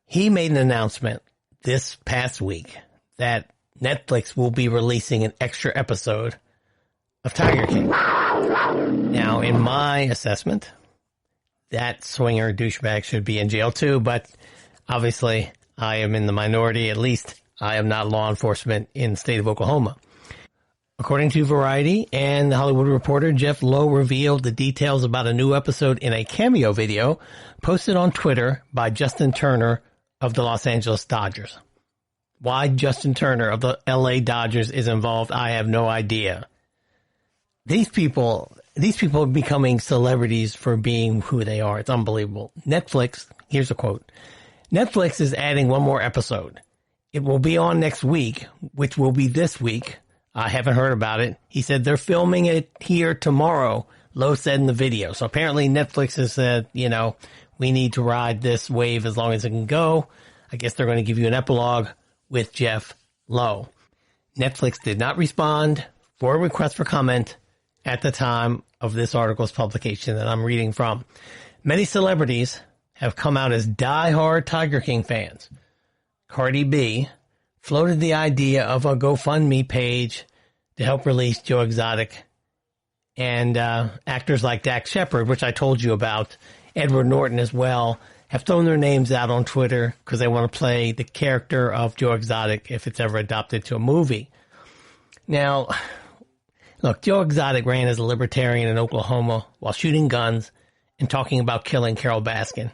he made an announcement this past week that Netflix will be releasing an extra episode of Tiger King. Now, in my assessment, that swinger douchebag should be in jail too, but obviously I am in the minority. At least I am not law enforcement in the state of Oklahoma. According to Variety and The Hollywood Reporter, Jeff Lowe revealed the details about a new episode in a cameo video posted on Twitter by Justin Turner of the Los Angeles Dodgers. Why Justin Turner of the LA Dodgers is involved, I have no idea. These people are becoming celebrities for being who they are. It's unbelievable. Netflix, here's a quote. Netflix is adding one more episode. It will be on next week, which will be this week. I haven't heard about it. He said they're filming it here tomorrow, Lowe said in the video. So apparently Netflix has said, we need to ride this wave as long as it can go. I guess they're going to give you an epilogue with Jeff Lowe. Netflix did not respond for a request for comment at the time of this article's publication that I'm reading from. Many celebrities have come out as diehard Tiger King fans. Cardi B floated the idea of a GoFundMe page to help release Joe Exotic, and actors like Dax Shepard, which I told you about, Edward Norton as well, have thrown their names out on Twitter because they want to play the character of Joe Exotic if it's ever adopted to a movie. Now, look, Joe Exotic ran as a libertarian in Oklahoma while shooting guns and talking about killing Carol Baskin.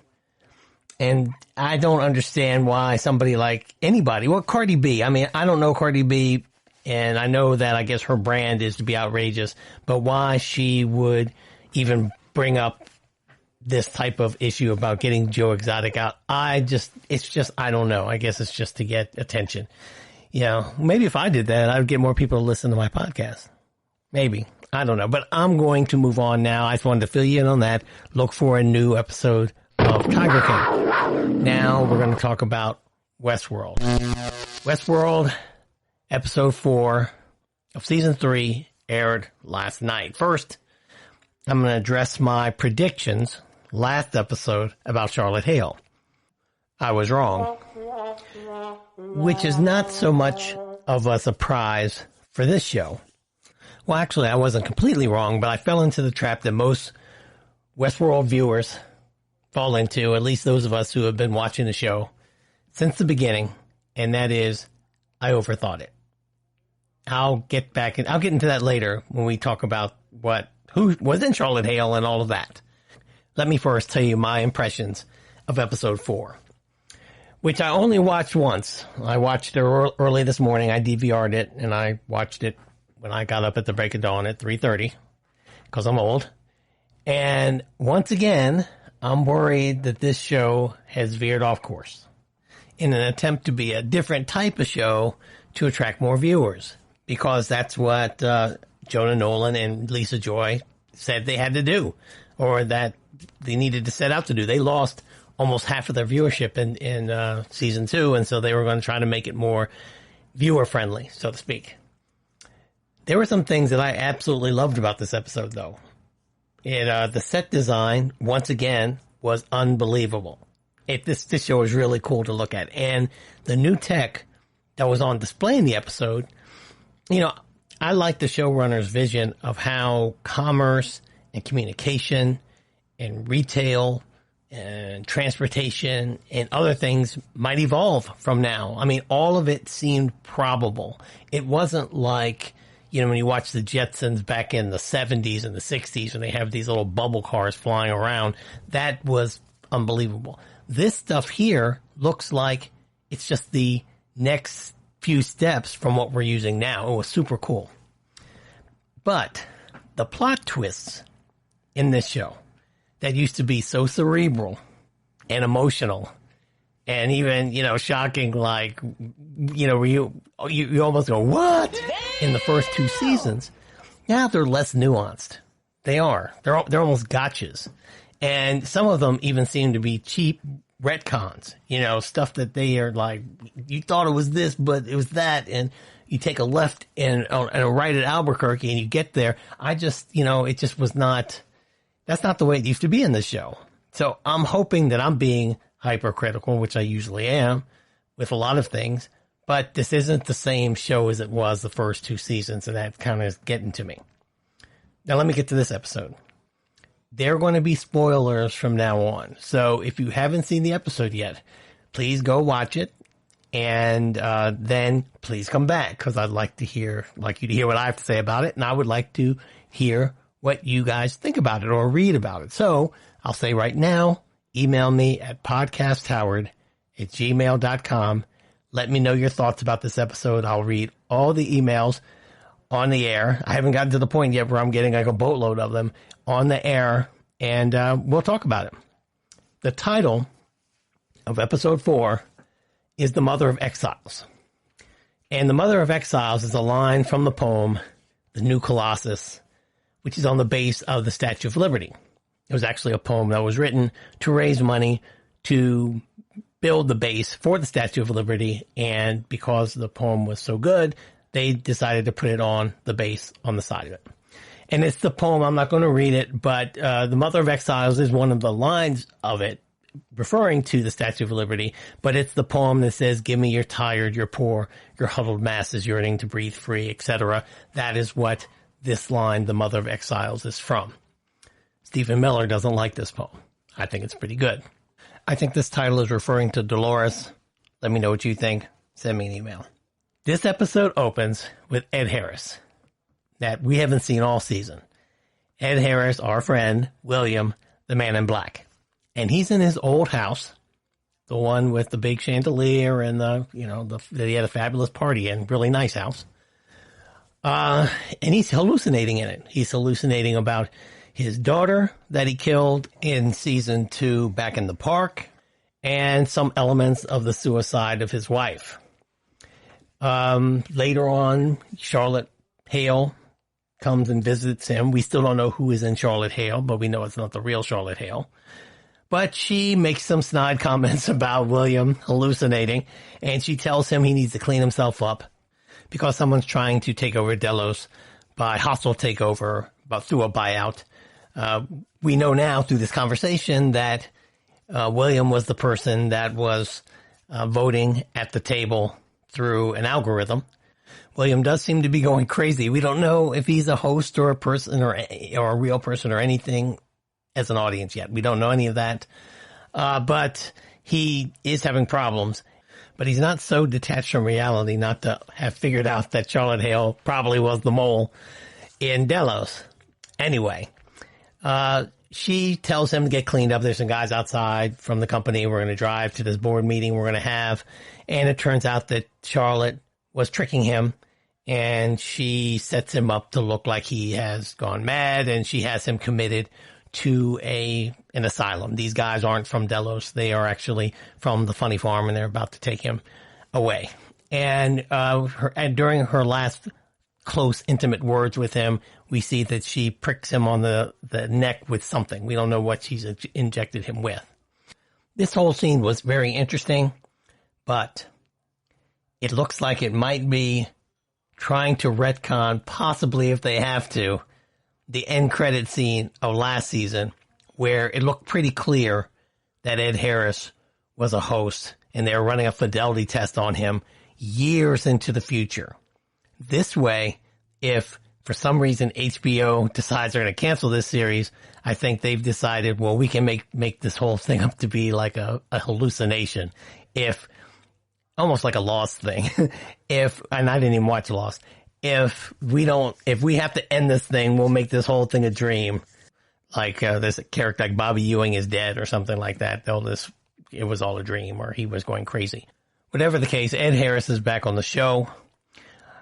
And I don't understand why somebody like anybody, well, Cardi B, I mean, I don't know Cardi B, and I know that I guess her brand is to be outrageous, but why she would even bring up this type of issue about getting Joe Exotic out, I don't know. I guess it's just to get attention. Maybe if I did that, I would get more people to listen to my podcast. Maybe. I don't know. But I'm going to move on now. I just wanted to fill you in on that. Look for a new episode of Tiger King. Now we're going to talk about Westworld. Westworld, episode 4 of season 3 aired last night. First, I'm going to address my predictions last episode about Charlotte Hale. I was wrong, which is not so much of a surprise for this show. Well, actually, I wasn't completely wrong, but I fell into the trap that most Westworld viewers fall into, at least those of us who have been watching the show since the beginning, and that is, I overthought it. I'll get into that later when we talk about who was in Charlotte Hale and all of that. Let me first tell you my impressions of episode 4, which I only watched once. I watched it early this morning. I DVR'd it, and I watched it when I got up at the break of dawn at 3:30, because I'm old. And once again, I'm worried that this show has veered off course in an attempt to be a different type of show to attract more viewers, because that's what Jonah Nolan and Lisa Joy said they had to do, or that they needed to set out to do. They lost almost half of their viewership in season 2, and so they were going to try to make it more viewer-friendly, so to speak. There were some things that I absolutely loved about this episode, though. The set design, once again, was unbelievable. This show was really cool to look at. And the new tech that was on display in the episode, I like the showrunner's vision of how commerce and communication and retail and transportation and other things might evolve from now. I mean, all of it seemed probable. It wasn't like, when you watch the Jetsons back in the 70s and the 60s when they have these little bubble cars flying around. That was unbelievable. This stuff here looks like it's just the next few steps from what we're using now. It was super cool. But the plot twists in this show that used to be so cerebral and emotional and even, shocking, like, where you almost go, what? In the first 2 seasons, now they're less nuanced. They are. They're almost gotchas. And some of them even seem to be cheap retcons, stuff that they are like, you thought it was this, but it was that. And you take a left and a right at Albuquerque and you get there. I just, it just was not, that's not the way it used to be in the show. So I'm hoping that I'm being hypercritical, which I usually am with a lot of things, but this isn't the same show as it was the first 2 seasons, and that kind of is getting to me. Now let me get to this episode. There are going to be spoilers from now on. So if you haven't seen the episode yet, please go watch it. And then please come back, because I'd like you to hear what I have to say about it. And I would like to hear what you guys think about it or read about it. So I'll say right now, email me at podcasthoward@gmail.com. Let me know your thoughts about this episode. I'll read all the emails on the air. I haven't gotten to the point yet where I'm getting like a boatload of them on the air, and we'll talk about it. The title of episode 4 is The Mother of Exiles. And The Mother of Exiles is a line from the poem, The New Colossus, which is on the base of the Statue of Liberty. It was actually a poem that was written to raise money to build the base for the Statue of Liberty, and because the poem was so good, they decided to put it on the base on the side of it. And it's the poem, I'm not going to read it, but The Mother of Exiles is one of the lines of it, referring to the Statue of Liberty, but it's the poem that says, give me your tired, your poor, your huddled masses yearning to breathe free, etc. That is what this line, The Mother of Exiles, is from. Stephen Miller doesn't like this poem. I think it's pretty good. I think this title is referring to Dolores. Let me know what you think. Send me an email. This episode opens with Ed Harris, that we haven't seen all season. Ed Harris, our friend, William, the man in black. And he's in his old house, the one with the big chandelier and that he had a fabulous party in, really nice house. And he's hallucinating in it. He's hallucinating about his daughter that he killed in season 2 back in the park, and some elements of the suicide of his wife. Later on, Charlotte Hale comes and visits him. We still don't know who is in Charlotte Hale, but we know it's not the real Charlotte Hale. But she makes some snide comments about William hallucinating, and she tells him he needs to clean himself up because someone's trying to take over Delos by hostile takeover, through a buyout. We know now through this conversation that William was the person that was voting at the table through an algorithm. William does seem to be going crazy. We don't know if he's a host or a person or a real person or anything as an audience yet. We don't know any of that. But he is having problems. But he's not so detached from reality not to have figured out that Charlotte Hale probably was the mole in Delos. Anyway, she tells him to get cleaned up. There's some guys outside from the company. We're going to drive to this board meeting we're going to have. And it turns out that Charlotte was tricking him, and she sets him up to look like he has gone mad, and she has him committed to an asylum. These guys aren't from Delos. They are actually from the Funny Farm, and they're about to take him away. And during her last close, intimate words with him, we see that she pricks him on the neck with something. We don't know what she's injected him with. This whole scene was very interesting, but it looks like it might be trying to retcon, possibly if they have to, the end credit scene of last season, where it looked pretty clear that Ed Harris was a host and they were running a fidelity test on him years into the future. This way, if for some reason HBO decides they're going to cancel this series, I think they've decided, well, we can make this whole thing up to be like a hallucination. Almost like a Lost thing. And I didn't even watch Lost. If we have to end this thing, we'll make this whole thing a dream. Like, there's a character like Bobby Ewing is dead or something like that. It was all a dream, or he was going crazy. Whatever the case, Ed Harris is back on the show.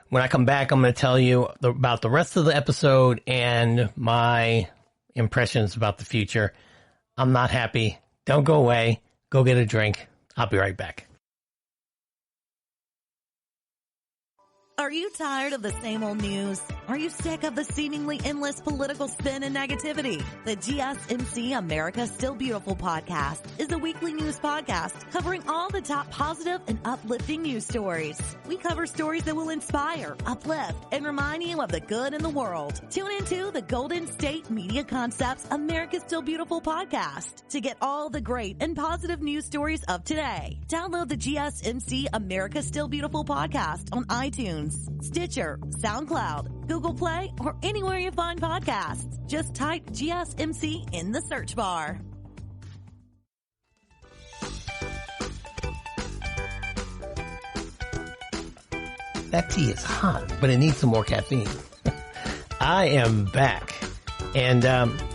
When I come back, I'm going to tell you about the rest of the episode and my impressions about the future. I'm not happy. Don't go away. Go get a drink. I'll be right back. Are you tired of the same old news? Are you sick of the seemingly endless political spin and negativity? The GSMC America's Still Beautiful podcast is a weekly news podcast covering all the top positive and uplifting news stories. We cover stories that will inspire, uplift, and remind you of the good in the world. Tune into the Golden State Media Concepts America's Still Beautiful podcast to get all the great and positive news stories of today. Download the GSMC America's Still Beautiful podcast on iTunes, Stitcher, SoundCloud, Google Play, or anywhere you find podcasts. Just type GSMC in the search bar. That tea is hot, but it needs some more caffeine. I am back. And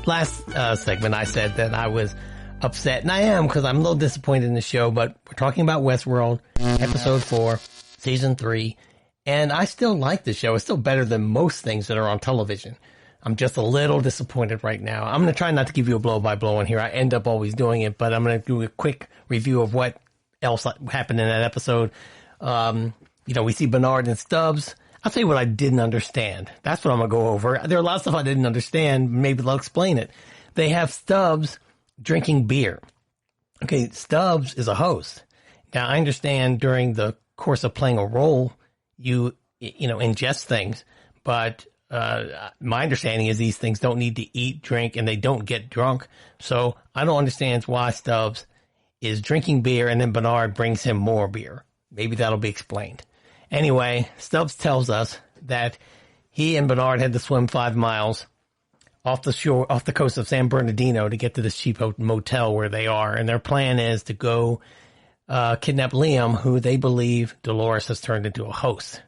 last segment I said that I was upset, and I am because I'm a little disappointed in the show, but we're talking about Westworld, episode 4, season 3. And I still like the show. It's still better than most things that are on television. I'm just a little disappointed right now. I'm going to try not to give you a blow-by-blow in here. I end up always doing it, but I'm going to do a quick review of what else happened in that episode. We see Bernard and Stubbs. I'll tell you what I didn't understand. That's what I'm going to go over. There are a lot of stuff I didn't understand. Maybe they'll explain it. They have Stubbs drinking beer. Okay, Stubbs is a host. Now, I understand during the course of playing a role, you ingest things, but my understanding is these things don't need to eat, drink, and they don't get drunk. So I don't understand why Stubbs is drinking beer and then Bernard brings him more beer. Maybe that'll be explained. Anyway, Stubbs tells us that he and Bernard had to swim 5 miles off the coast of San Bernardino to get to this cheap motel where they are. And their plan is to go kidnap Liam, who they believe Dolores has turned into a host.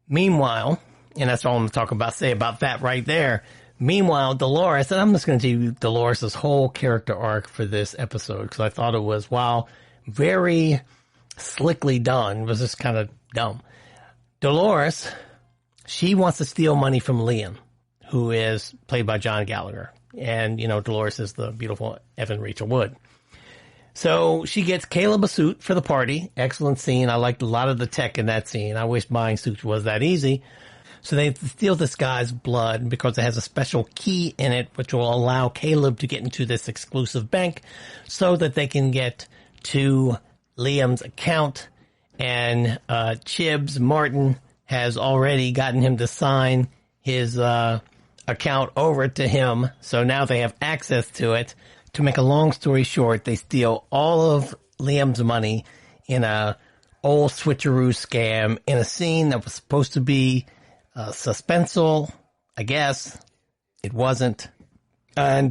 Meanwhile, and that's all I'm going to say about that right there. Meanwhile, Dolores, and I'm just going to tell you Dolores' whole character arc for this episode, because I thought it was, while very slickly done, it was just kind of dumb. Dolores, she wants to steal money from Liam, who is played by John Gallagher. And, Dolores is the beautiful Evan Rachel Wood. So she gets Caleb a suit for the party. Excellent scene. I liked a lot of the tech in that scene. I wish buying suits was that easy. So they steal this guy's blood because it has a special key in it, which will allow Caleb to get into this exclusive bank so that they can get to Liam's account. And Chibs Martin has already gotten him to sign his account over to him. So now they have access to it. To make a long story short, they steal all of Liam's money in a old switcheroo scam in a scene that was supposed to be suspenseful. I guess it wasn't. And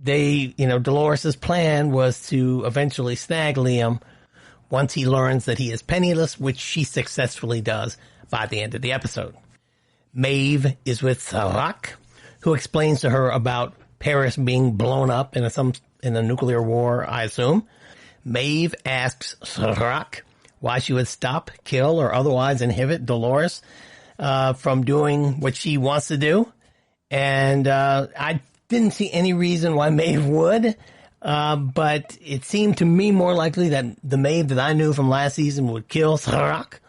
Dolores' plan was to eventually snag Liam once he learns that he is penniless, which she successfully does by the end of the episode. Maeve is with Serac, who explains to her about Paris being blown up in a nuclear war, I assume. Maeve asks Serac why she would stop, kill, or otherwise inhibit Dolores from doing what she wants to do. And I didn't see any reason why Maeve would, but it seemed to me more likely that the Maeve that I knew from last season would kill Serac.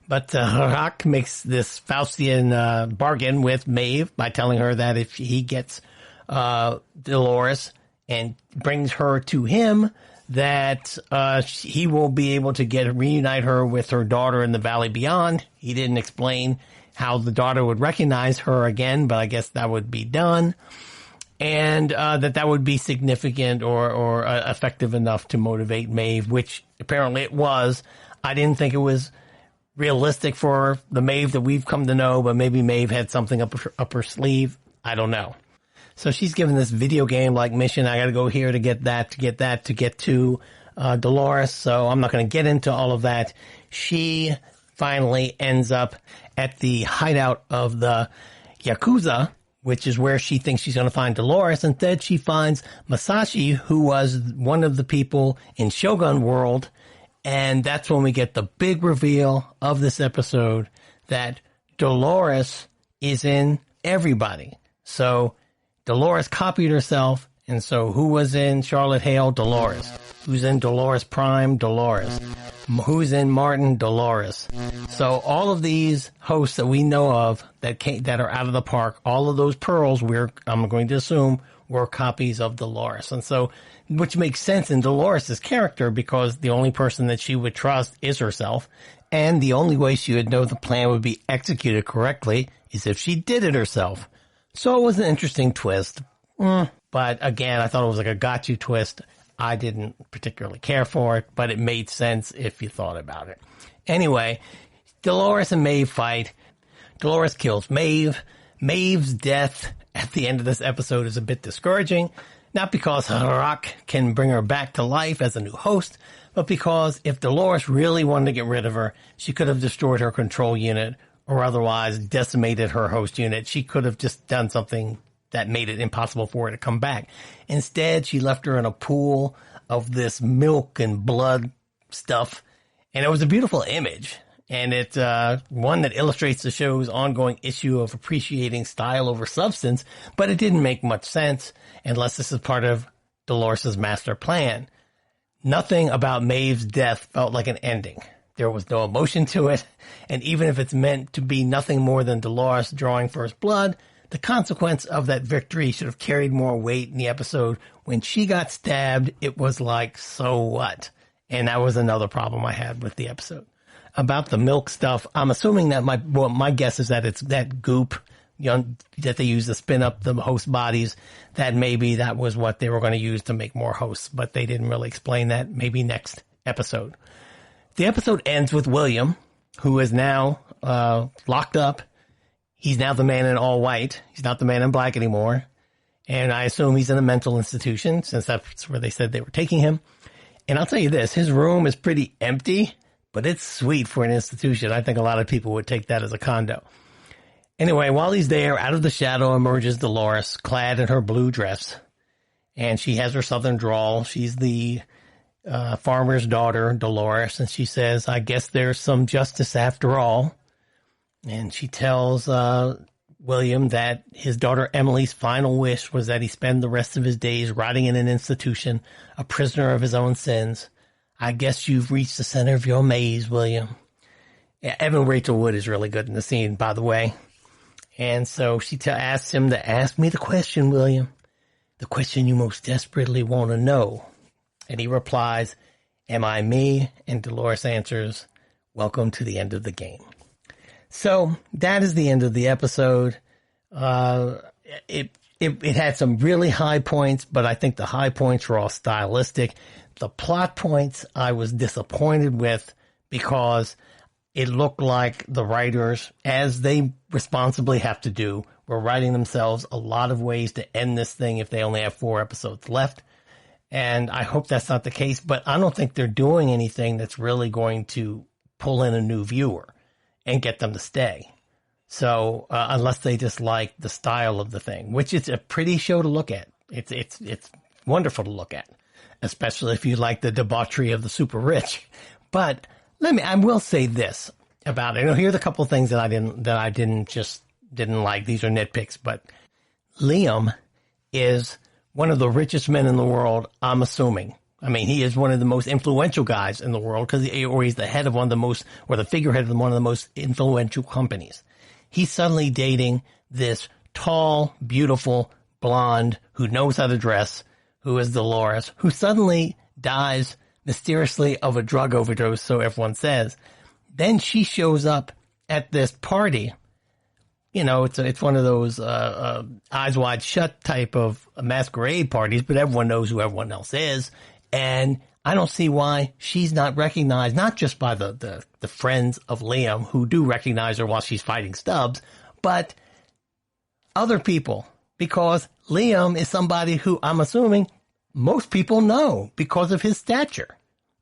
But Serac makes this Faustian bargain with Maeve by telling her that if he gets Dolores and brings her to him, that he will be able to reunite her with her daughter in the Valley Beyond. He didn't explain how the daughter would recognize her again, but I guess that would be done. And that would be significant or effective enough to motivate Maeve, which apparently it was. I didn't think it was realistic for the Maeve that we've come to know, but maybe Maeve had something up her sleeve. I don't know. So she's given this video game-like mission. I got to go here to get that, to get to Dolores. So I'm not going to get into all of that. She finally ends up at the hideout of the Yakuza, which is where she thinks she's going to find Dolores. Instead, she finds Masashi, who was one of the people in Shogun World. And that's when we get the big reveal of this episode that Dolores is in everybody. So Dolores copied herself And so who was in Charlotte Hale? Dolores. Who's in Dolores Prime? Dolores. Who's in Martin? Dolores. So all of these hosts that we know of that are out of the park, all of those pearls I'm going to assume were copies of Dolores. And so, which makes sense in Dolores' character because the only person that she would trust is herself. And the only way she would know the plan would be executed correctly is if she did it herself. So it was an interesting twist. But again, I thought it was like a got you twist. I didn't particularly care for it, but it made sense if you thought about it. Anyway, Dolores and Maeve fight. Dolores kills Maeve. Maeve's death at the end of this episode is a bit discouraging. Not because Harak can bring her back to life as a new host, but because if Dolores really wanted to get rid of her, she could have destroyed her control unit or otherwise decimated her host unit. She could have just done something that made it impossible for her to come back. Instead, she left her in a pool of this milk and blood stuff. And it was a beautiful image. And it's one that illustrates the show's ongoing issue of appreciating style over substance, but it didn't make much sense unless this is part of Dolores' master plan. Nothing about Maeve's death felt like an ending. There was no emotion to it, and even if it's meant to be nothing more than Dolores drawing first blood, the consequence of that victory should have carried more weight in the episode. When she got stabbed, it was like, so what? And that was another problem I had with the episode. About the milk stuff, I'm assuming that my guess is that it's that goop, that they use to spin up the host bodies, that maybe that was what they were going to use to make more hosts, but they didn't really explain that. Maybe next episode. The episode ends with William, who is now locked up. He's now the man in all white. He's not the man in black anymore. And I assume he's in a mental institution, since that's where they said they were taking him. And I'll tell you this, his room is pretty empty, but it's sweet for an institution. I think a lot of people would take that as a condo. Anyway, while he's there, out of the shadow emerges Dolores, clad in her blue dress. And she has her southern drawl. She's the farmer's daughter, Dolores. And she says, I guess there's some justice after all. And she tells William that his daughter Emily's final wish was that he spend the rest of his days rotting in an institution, a prisoner of his own sins. I guess you've reached the center of your maze, William. Yeah, Evan Rachel Wood is really good in the scene, by the way. And so she asks him to ask me the question, William. The question you most desperately want to know. And he replies, am I me? And Dolores answers, welcome to the end of the game. So that is the end of the episode. It had some really high points, but I think the high points were all stylistic. The plot points I was disappointed with because it looked like the writers, as they responsibly have to do, were writing themselves a lot of ways to end this thing if they only have 4 episodes left. And I hope that's not the case, but I don't think they're doing anything that's really going to pull in a new viewer and get them to stay. So, unless they just like the style of the thing, which is a pretty show to look at. It's wonderful to look at, especially if you like the debauchery of the super rich. But I will say this about it. Here's a couple of things that I didn't like. These are nitpicks, but Liam is one of the richest men in the world, I'm assuming. I mean, he is one of the most influential guys in the world or he's the head of one of the most, or the figurehead of one of the most influential companies. He's suddenly dating this tall, beautiful, blonde, who knows how to dress, who is Dolores, who suddenly dies mysteriously of a drug overdose, so everyone says. Then she shows up at this party. It's one of those eyes wide shut type of masquerade parties, but everyone knows who everyone else is. And I don't see why she's not recognized, not just by the friends of Liam who do recognize her while she's fighting Stubbs, but other people, because Liam is somebody who I'm assuming most people know because of his stature.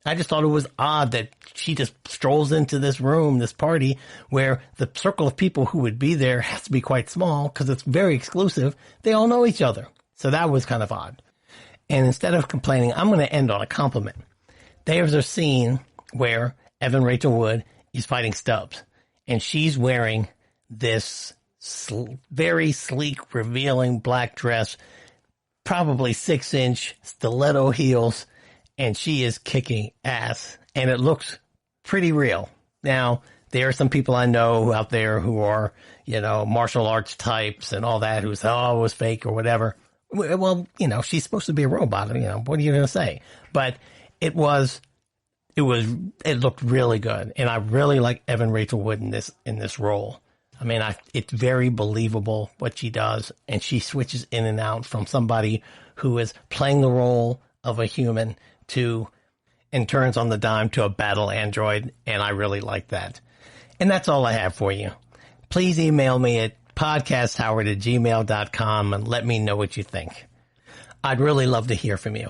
I just thought it was odd that she just strolls into this room, this party, where the circle of people who would be there has to be quite small because it's very exclusive. They all know each other. So that was kind of odd. And instead of complaining, I'm going to end on a compliment. There's a scene where Evan Rachel Wood is fighting Stubbs, and she's wearing this very sleek, revealing black dress, probably 6-inch stiletto heels, and she is kicking ass, and it looks pretty real. Now, there are some people I know out there who are, martial arts types and all that, who say, oh, it was fake or whatever. Well, she's supposed to be a robot. What are you going to say? But it looked really good. And I really like Evan Rachel Wood in this role. I mean, it's very believable what she does. And she switches in and out from somebody who is playing the role of a human and turns on the dime to a battle android. And I really like that. And that's all I have for you. Please email me at podcasthoward@gmail.com and let me know what you think. I'd really love to hear from you.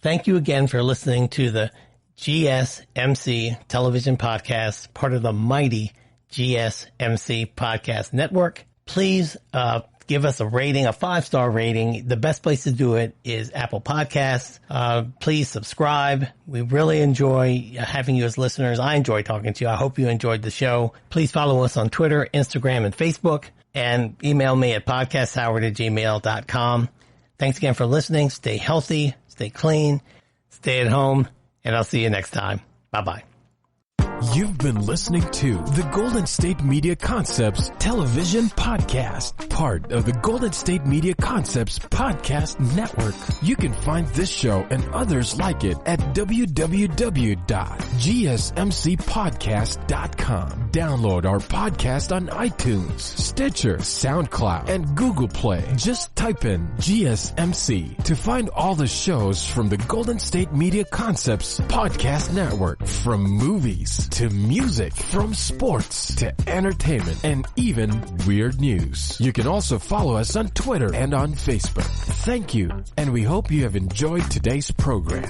Thank you again for listening to the GSMC television podcast, part of the mighty GSMC podcast network. Please give us a rating, a 5-star rating. The best place to do it is Apple Podcasts. Please subscribe. We really enjoy having you as listeners. I enjoy talking to you. I hope you enjoyed the show. Please follow us on Twitter, Instagram, and Facebook, and email me at podcasthoward@gmail.com. Thanks again for listening. Stay healthy, stay clean, stay at home, and I'll see you next time. Bye-bye. You've been listening to the Golden State Media Concepts television podcast, part of the Golden State Media Concepts podcast network. You can find this show and others like it at www.gsmcpodcast.com. Download our podcast on iTunes, Stitcher, SoundCloud, and Google Play. Just type in GSMC to find all the shows from the Golden State Media Concepts podcast network, from movies to music, from sports to entertainment, and even weird news. You can also follow us on Twitter and on Facebook. Thank you, and we hope you have enjoyed today's program.